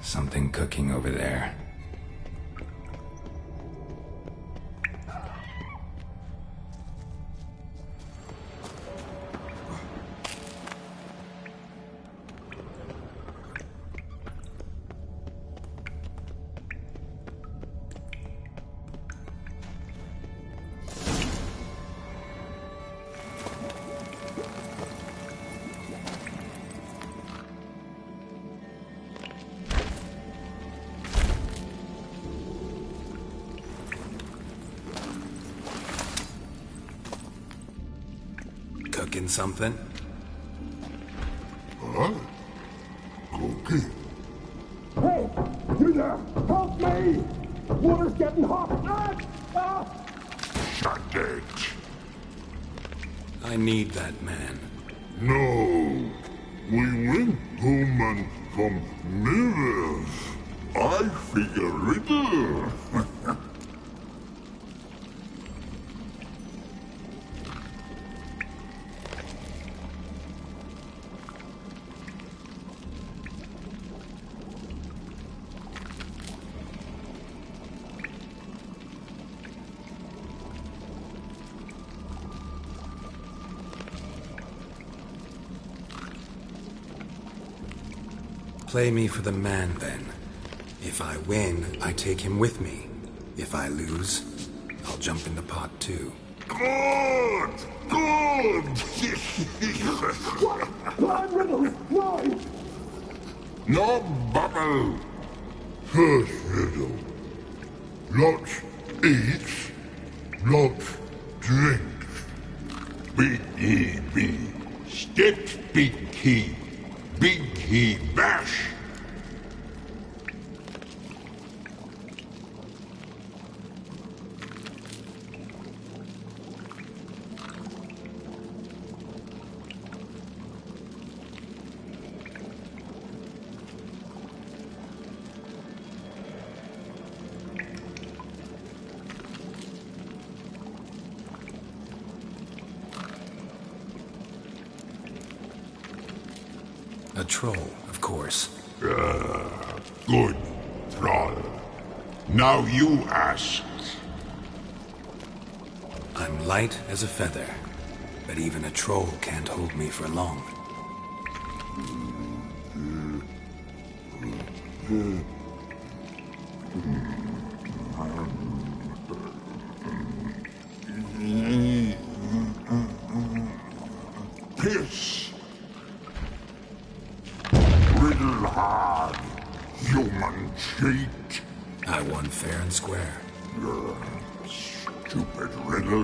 Something cooking over there. Cooking something? Huh? Cooking? Hey! You there! Help me! Water's getting hot! Shut it! I need that man. No. We went home and from mirrors. I figure riddle. Play me for the man, then. If I win, I take him with me. If I lose, I'll jump in the pot, too. Good! Good! Blind riddles! No! No bubble! First riddle. Lots eats, lots drinks. Big he be, steps big he bash. A troll, of course. Good, troll. Now you ask. I'm light as a feather, but even a troll can't hold me for long. Piss. Riddle hard, human cheat. I won fair and square. Stupid riddle.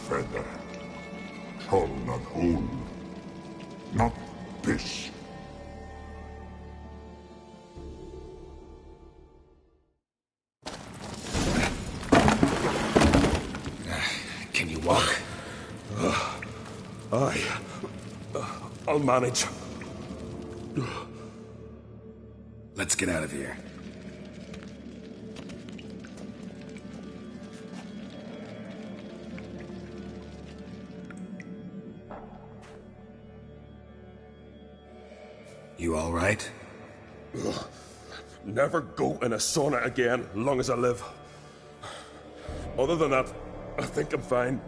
Feather. Troll not hold. Not piss. Can you walk? I'll manage. Let's get out of here. You all right? Never go in a sauna again, long as I live. Other than that, I think I'm fine.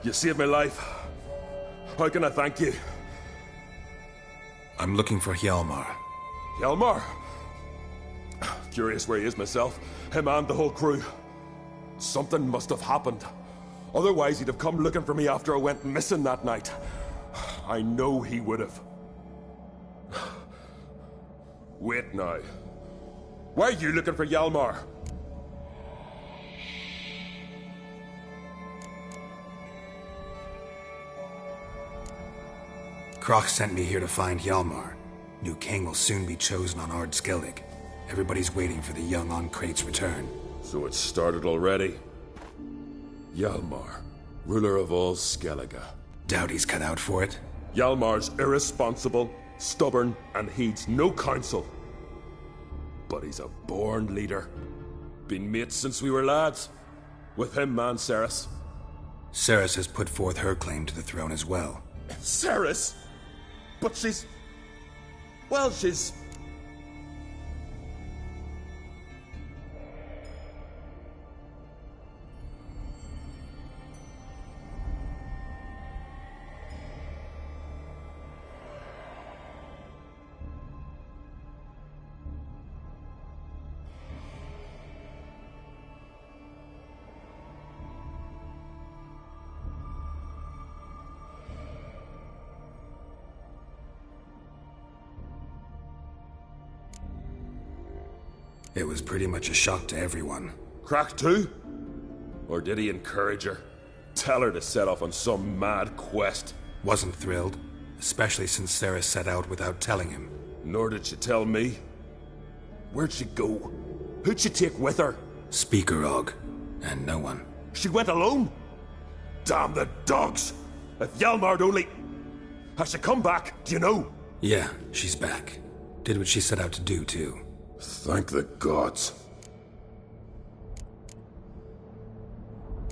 You saved my life. How can I thank you? I'm looking for Hjalmar. Hjalmar? Curious where he is myself. Him and the whole crew. Something must have happened. Otherwise he'd have come looking for me after I went missing that night. I know he would have. Wait now. Why are you looking for Hjalmar? Kroch sent me here to find Hjalmar. New king will soon be chosen on Ard Skellig. Everybody's waiting for the young Ancrate's return. So it's started already. Hjalmar, ruler of all Skellige. Doubt he's cut out for it. Hjalmar's irresponsible, stubborn, and heeds no counsel. But he's a born leader. Been mates since we were lads. With him and Ceres. Ceres has put forth her claim to the throne as well. Ceres? But she's... Well, she's... It was pretty much a shock to everyone. Cracked too? Or did he encourage her? Tell her to set off on some mad quest? Wasn't thrilled, especially since Sarah set out without telling him. Nor did she tell me. Where'd she go? Who'd she take with her? Speaker Og, and no one. She went alone? Damn the dogs! If Hjalmar'd only... Has she come back? Do you know? Yeah, she's back. Did what she set out to do, too. Thank the gods.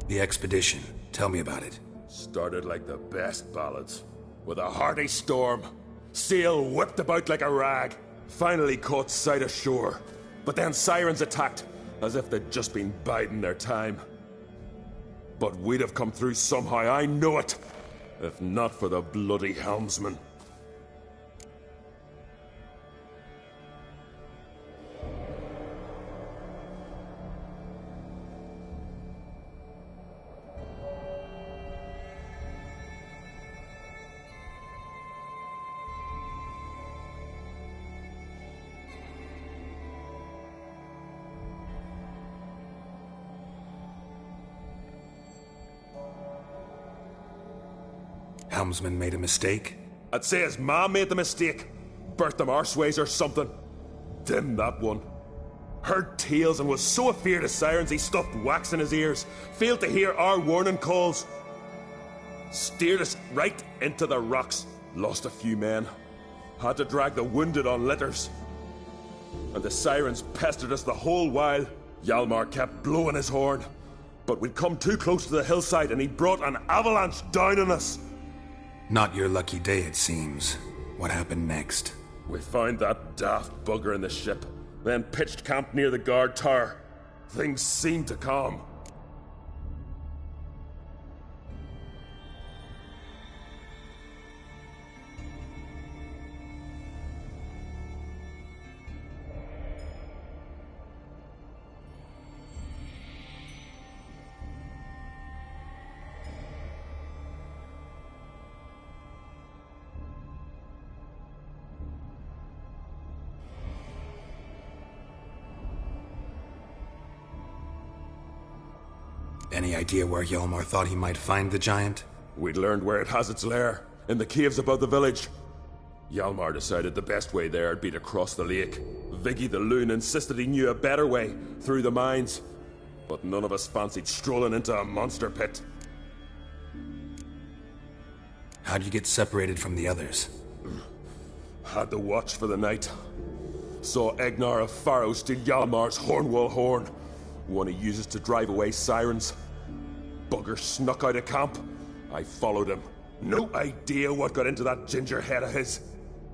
The expedition. Tell me about it. Started like the best ballads. With a hearty storm. Sail whipped about like a rag. Finally caught sight of shore. But then sirens attacked, as if they'd just been biding their time. But we'd have come through somehow, I know it. If not for the bloody helmsman. Helmsman made a mistake? I'd say his ma made the mistake. Birthed them arseways or something. Dim that one. Heard tales and was so afeard of sirens he stuffed wax in his ears. Failed to hear our warning calls. Steered us right into the rocks. Lost a few men. Had to drag the wounded on litters. And the sirens pestered us the whole while. Hjalmar kept blowing his horn. But we'd come too close to the hillside and he brought an avalanche down on us. Not your lucky day, it seems. What happened next? We found that daft bugger in the ship, then pitched camp near the guard tower. Things seemed to calm. Any idea where Hjalmar thought he might find the giant? We'd learned where it has its lair, in the caves above the village. Hjalmar decided the best way there would be to cross the lake. Viggy the loon insisted he knew a better way, through the mines. But none of us fancied strolling into a monster pit. How'd you get separated from the others? Had to watch for the night. Saw Egnar of Faro steal Hjalmar's Hornwall horn, one he uses to drive away sirens. Bugger snuck out of camp. I followed him. No idea what got into that ginger head of his.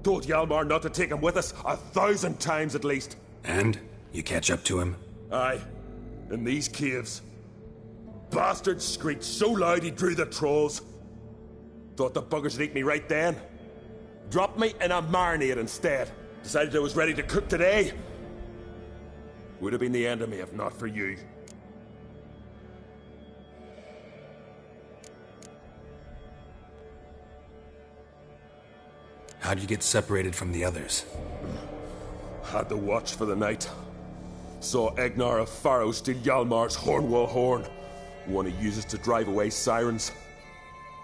Told Hjalmar not to take him with us 1,000 times at least. And? You catch up to him? Aye. In these caves. Bastard screeched so loud he drew the trolls. Thought the buggers would eat me right then. Dropped me in a marinade instead. Decided I was ready to cook today. Would have been the end of me if not for you. How'd you get separated from the others? Had to watch for the night. Saw Egnar of Faro steal Hjalmar's Hornwall horn, one he uses to drive away sirens.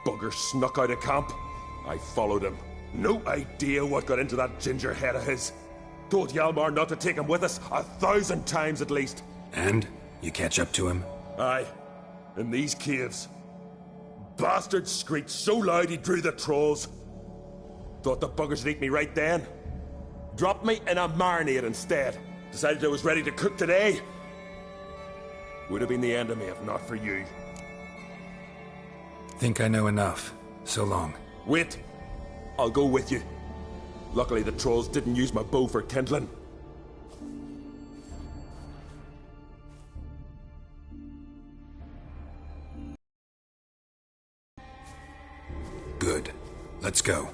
Bugger snuck out of camp. I followed him. No idea what got into that ginger head of his. Told Hjalmar not to take him with us 1,000 times at least. And? You catch up to him? Aye. In these caves. Bastard screeched so loud he drew the trolls. Thought the buggers would eat me right then. Dropped me in a marinade instead. Decided I was ready to cook today. Would have been the end of me if not for you. Think I know enough. So long. Wait. I'll go with you. Luckily the trolls didn't use my bow for kindling. Good. Let's go.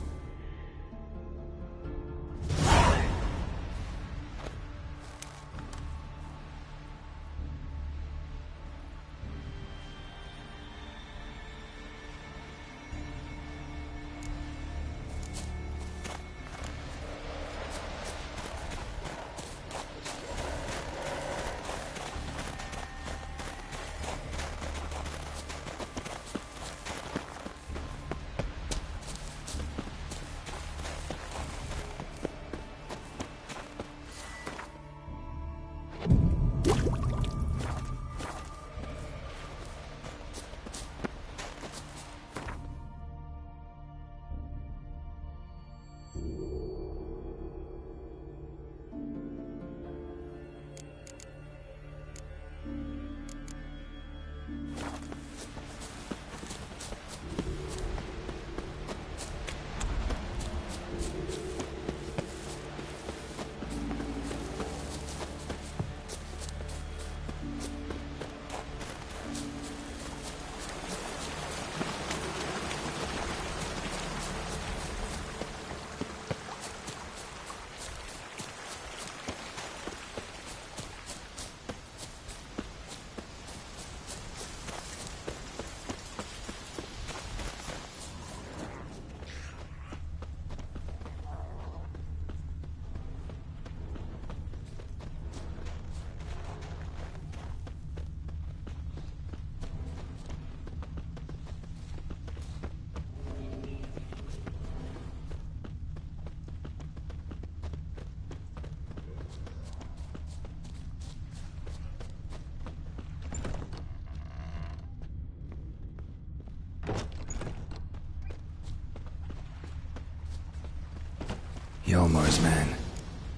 Yolmar's man.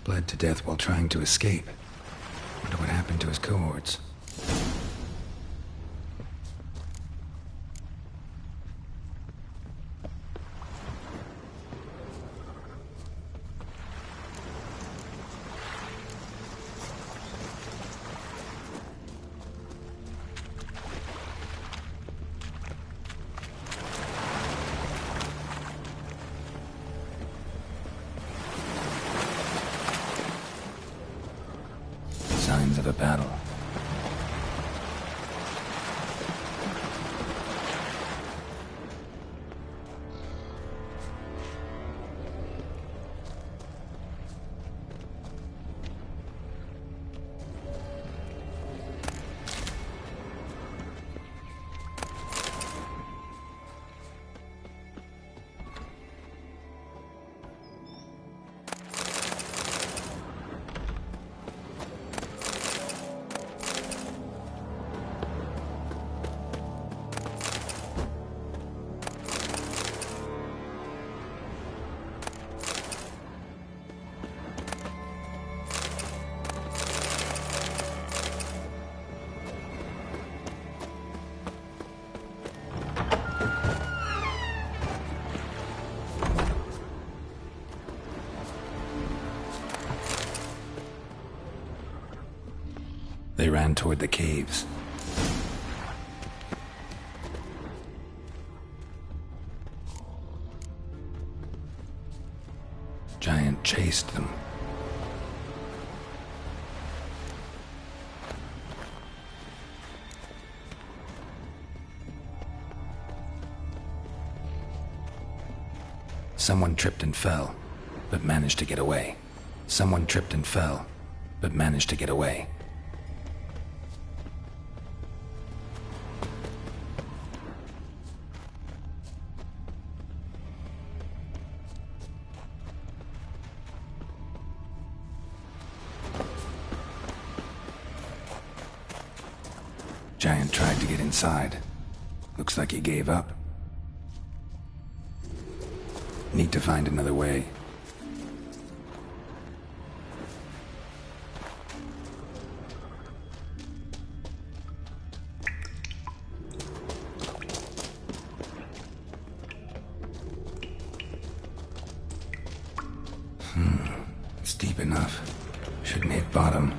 Bled to death while trying to escape. Wonder what happened to his cohorts. Signs of a battle. They ran toward the caves. Giant chased them. Someone tripped and fell, but managed to get away. Someone tripped and fell, but managed to get away. Giant tried to get inside. Looks like he gave up. Need to find another way. It's deep enough. Shouldn't hit bottom.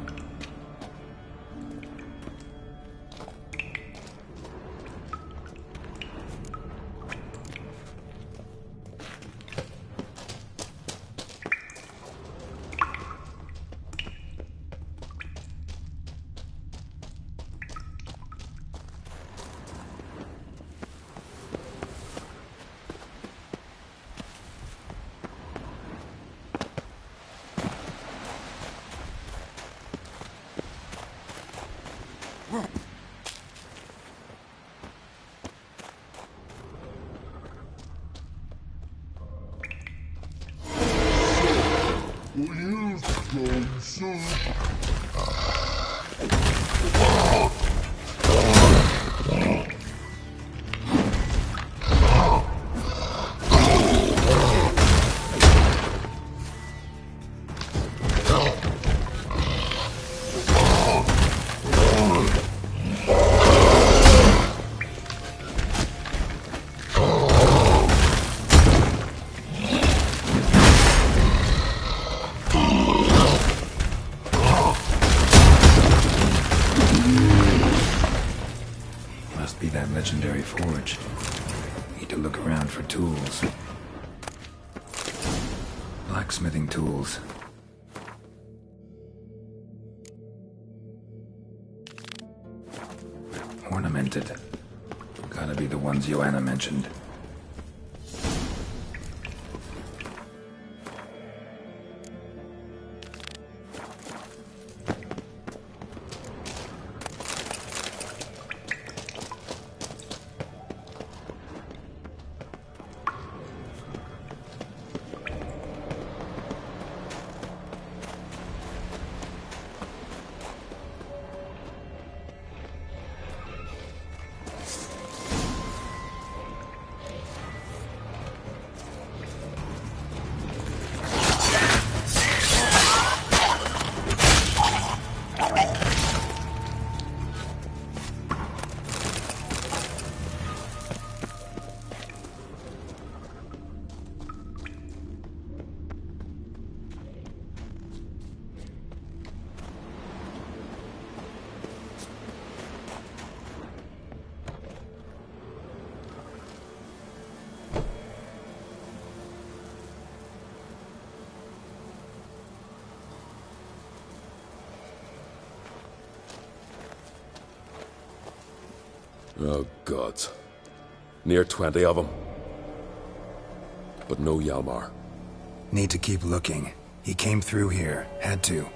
Legendary forge. Need to look around for tools. Blacksmithing tools. Ornamented. Gotta be the ones Joanna mentioned. Oh, gods. Near 20 of them. But no Hjalmar. Need to keep looking. He came through here. Had to.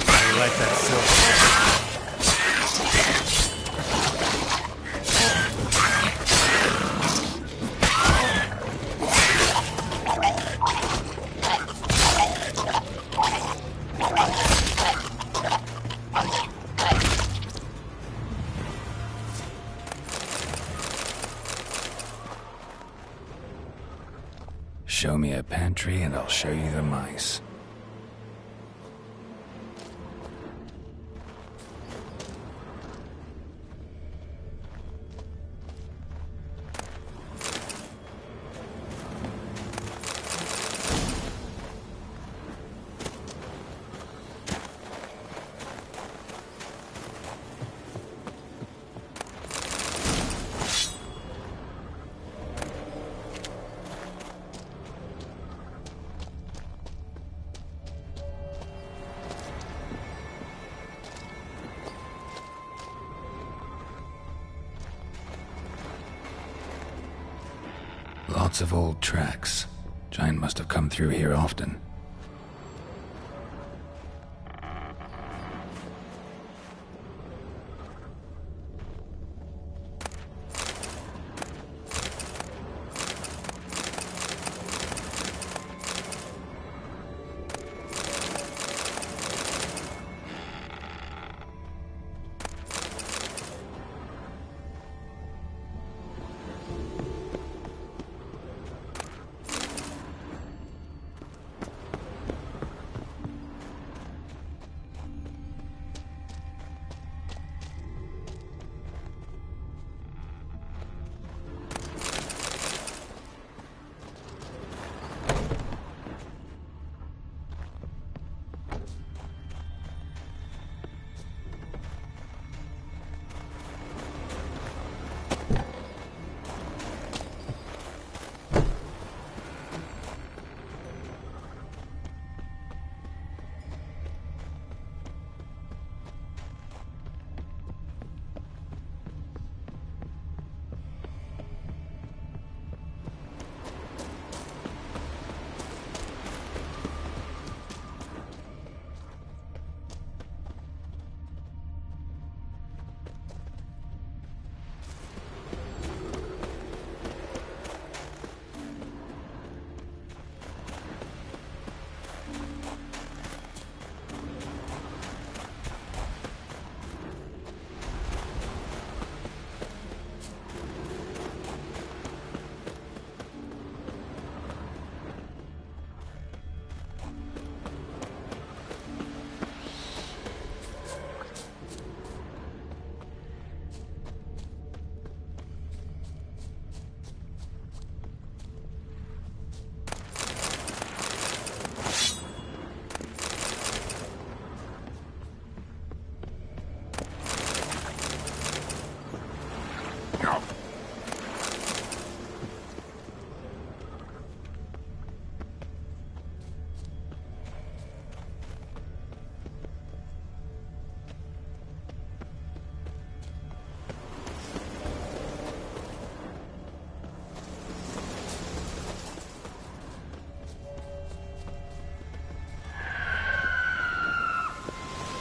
I like that silk. Show me a pantry and I'll show you the mice. Lots of old tracks. Giant must have come through here often.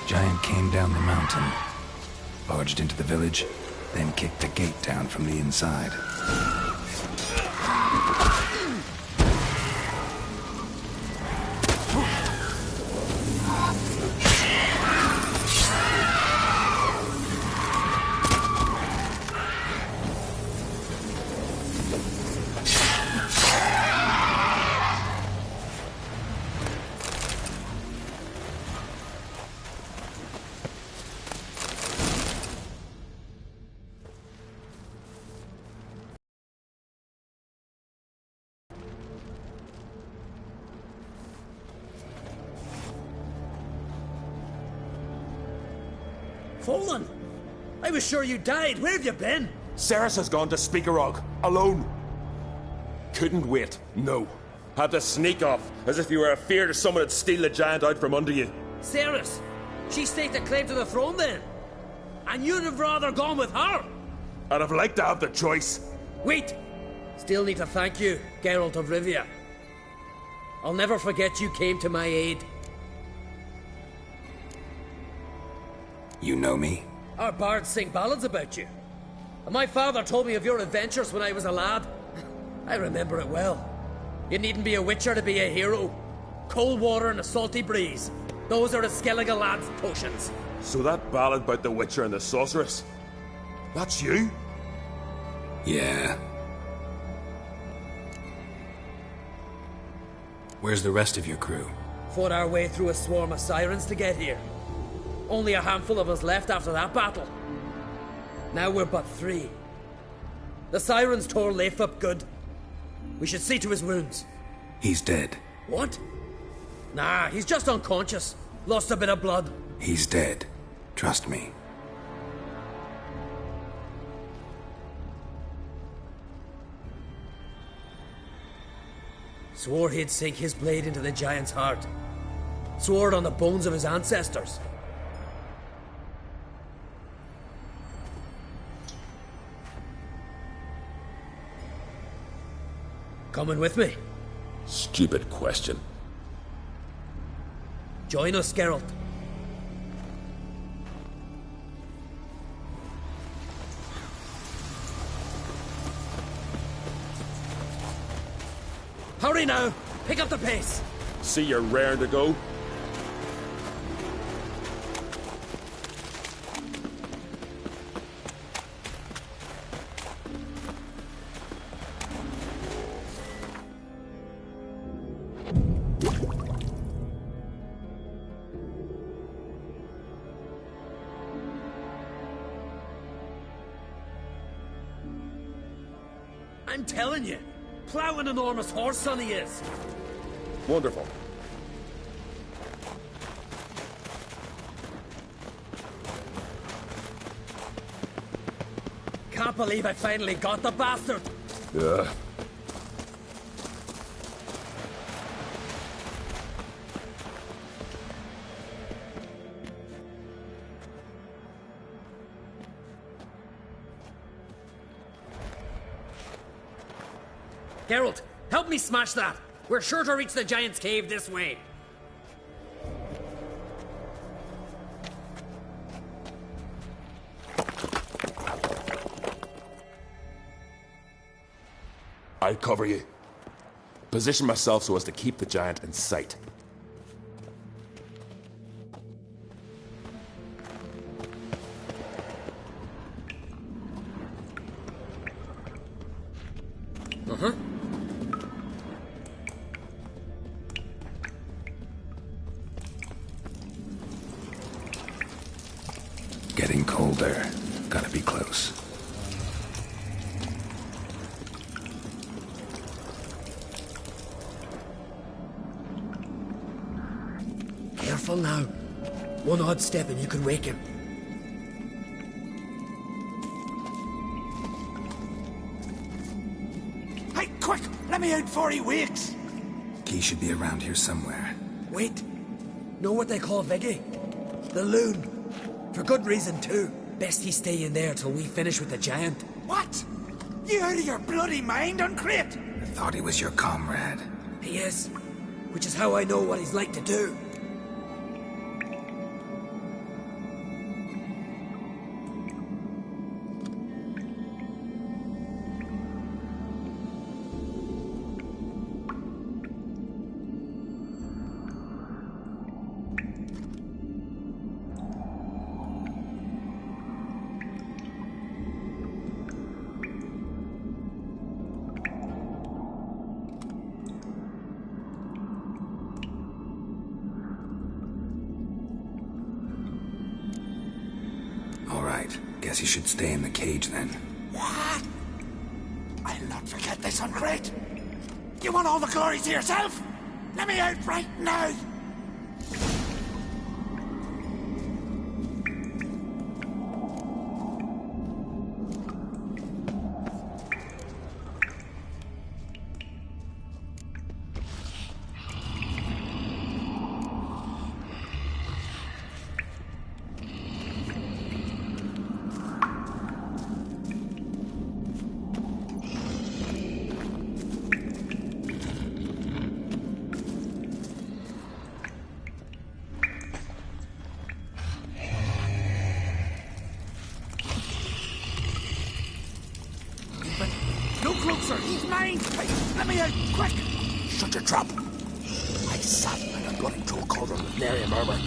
giant came down the mountain, barged into the village, then kicked the gate down from the inside. Fallen! I was sure you died. Where have you been? Ceres has gone to Speakerog, alone. Couldn't wait, no. Had to sneak off, as if you were afeard someone would steal the giant out from under you. Ceres! She staked a claim to the throne then? And you'd have rather gone with her? I'd have liked to have the choice. Wait! Still need to thank you, Geralt of Rivia. I'll never forget you came to my aid. You know me? Our bards sing ballads about you. And my father told me of your adventures when I was a lad. I remember it well. You needn't be a witcher to be a hero. Cold water and a salty breeze. Those are a Skellige lad's potions. So that ballad about the witcher and the sorceress, that's you? Yeah. Where's the rest of your crew? Fought our way through a swarm of sirens to get here. Only a handful of us left after that battle. Now we're but 3. The sirens tore Leif up good. We should see to his wounds. He's dead. What? Nah, he's just unconscious. Lost a bit of blood. He's dead. Trust me. Swore he'd sink his blade into the giant's heart. Swore it on the bones of his ancestors. Coming with me? Stupid question. Join us, Geralt. Hurry now! Pick up the pace! See you're raring to go? I'm telling you, plough an enormous horse, son he is. Wonderful. Can't believe I finally got the bastard. Yeah. Geralt, help me smash that. We're sure to reach the giant's cave this way. I'll cover you. Position myself so as to keep the giant in sight. Uh-huh. Getting colder. Gotta be close. Careful now. One odd step and you could wake him. Hey, quick! Let me out before he wakes! Key should be around here somewhere. Wait. Know what they call Viggy? The loon. For good reason, too. Best he stay in there till we finish with the giant. What? You out of your bloody mind, Uncrate? I thought he was your comrade. He is. Which is how I know what he's like to do. All right. Guess he should stay in the cage then. What? I'll not forget this on Crete. You want all the glory to yourself? Let me out right now! No closer! He's mine! Hey, let me out! Quick! Shut your trap! I sat in a bloody troll cauldron with nary a murmur.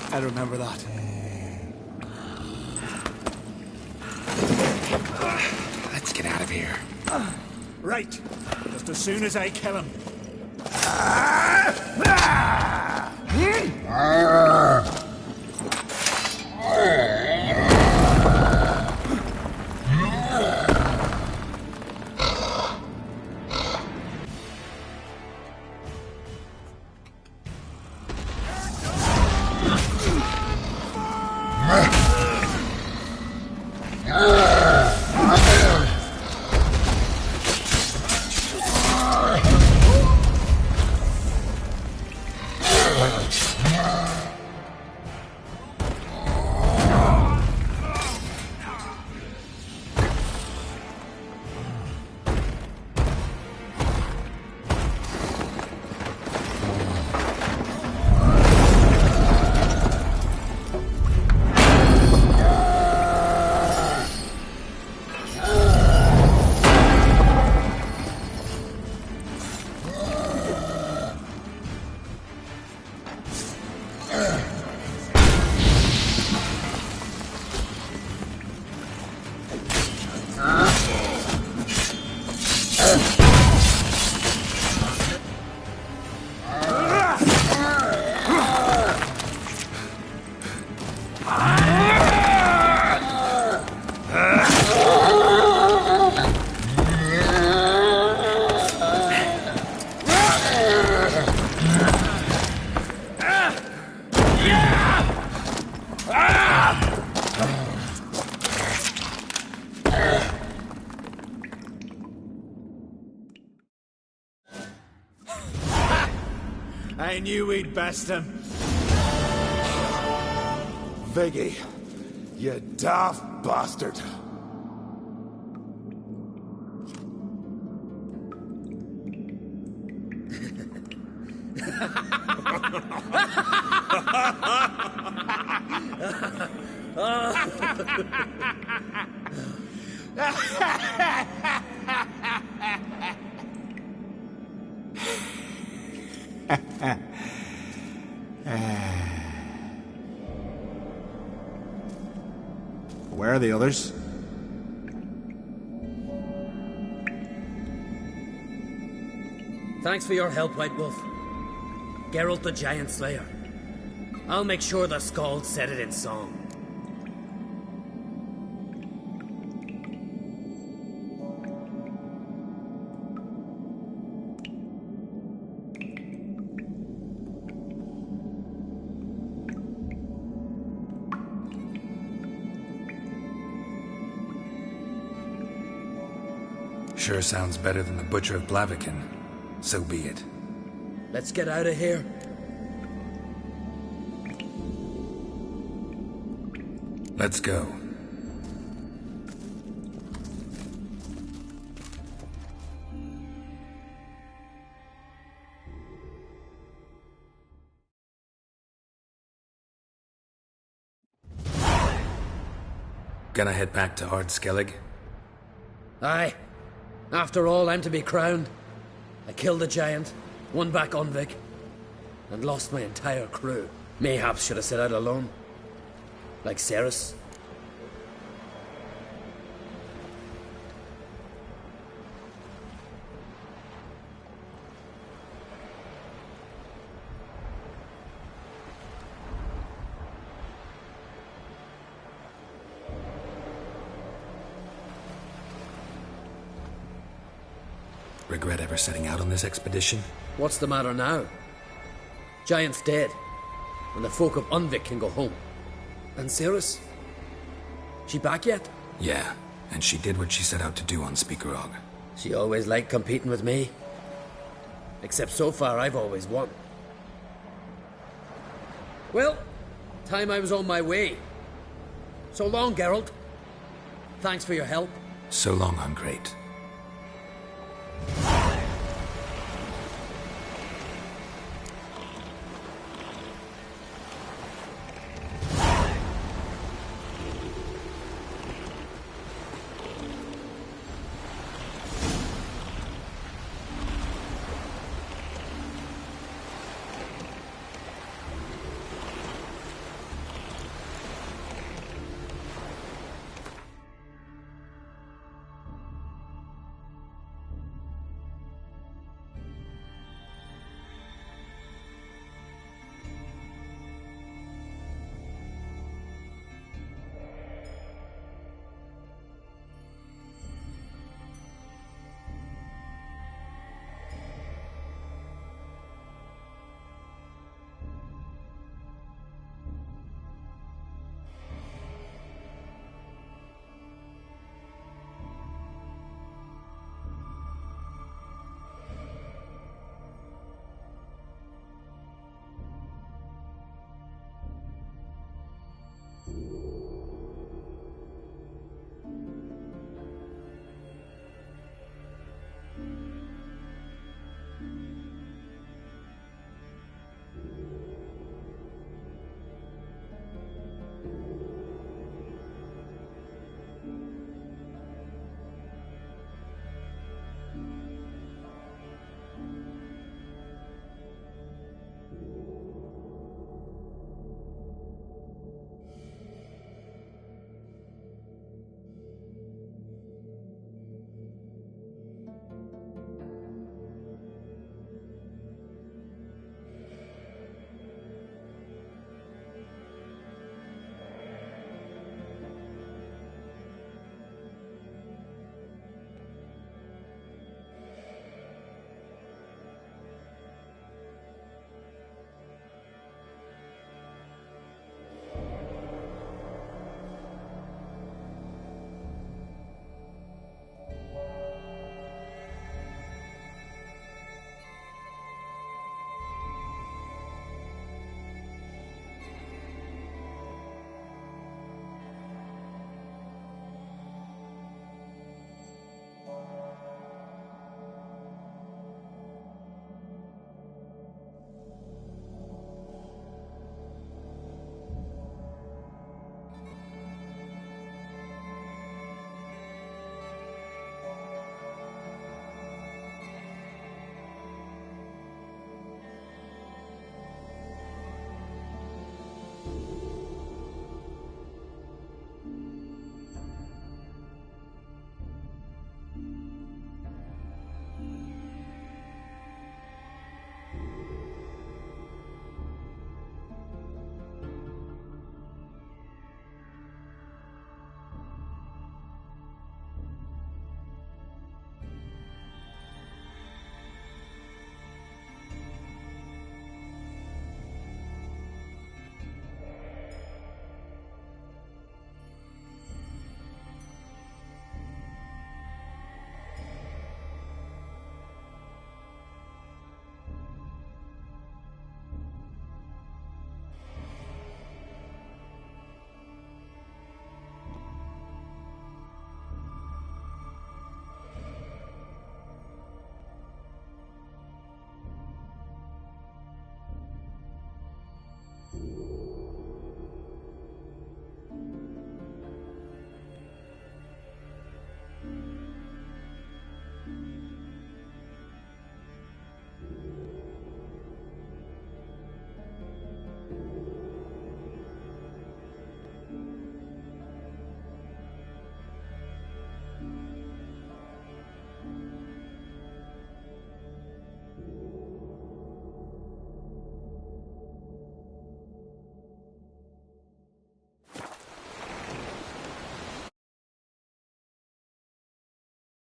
I remember that. Let's get out of here. Right. Just as soon as I kill him. I knew we'd best him. Viggy, you daft bastard. Where are the others? Thanks for your help, White Wolf. Geralt the Giant Slayer. I'll make sure the Skald said it in song. Sure sounds better than the Butcher of Blaviken. So be it. Let's get out of here. Let's go. Gonna head back to Ardskellig? Aye. After all, I'm to be crowned. I killed the giant, won back Unvik, and lost my entire crew. Mayhaps should have set out alone. Like Ceres. Regret ever setting out on this expedition? What's the matter now? Giant's dead, and the folk of Unvik can go home. And Ceres? She back yet? Yeah, and she did what she set out to do on Speakerog. She always liked competing with me. Except so far, I've always won. Well, time I was on my way. So long, Geralt. Thanks for your help. So long, Ungreat.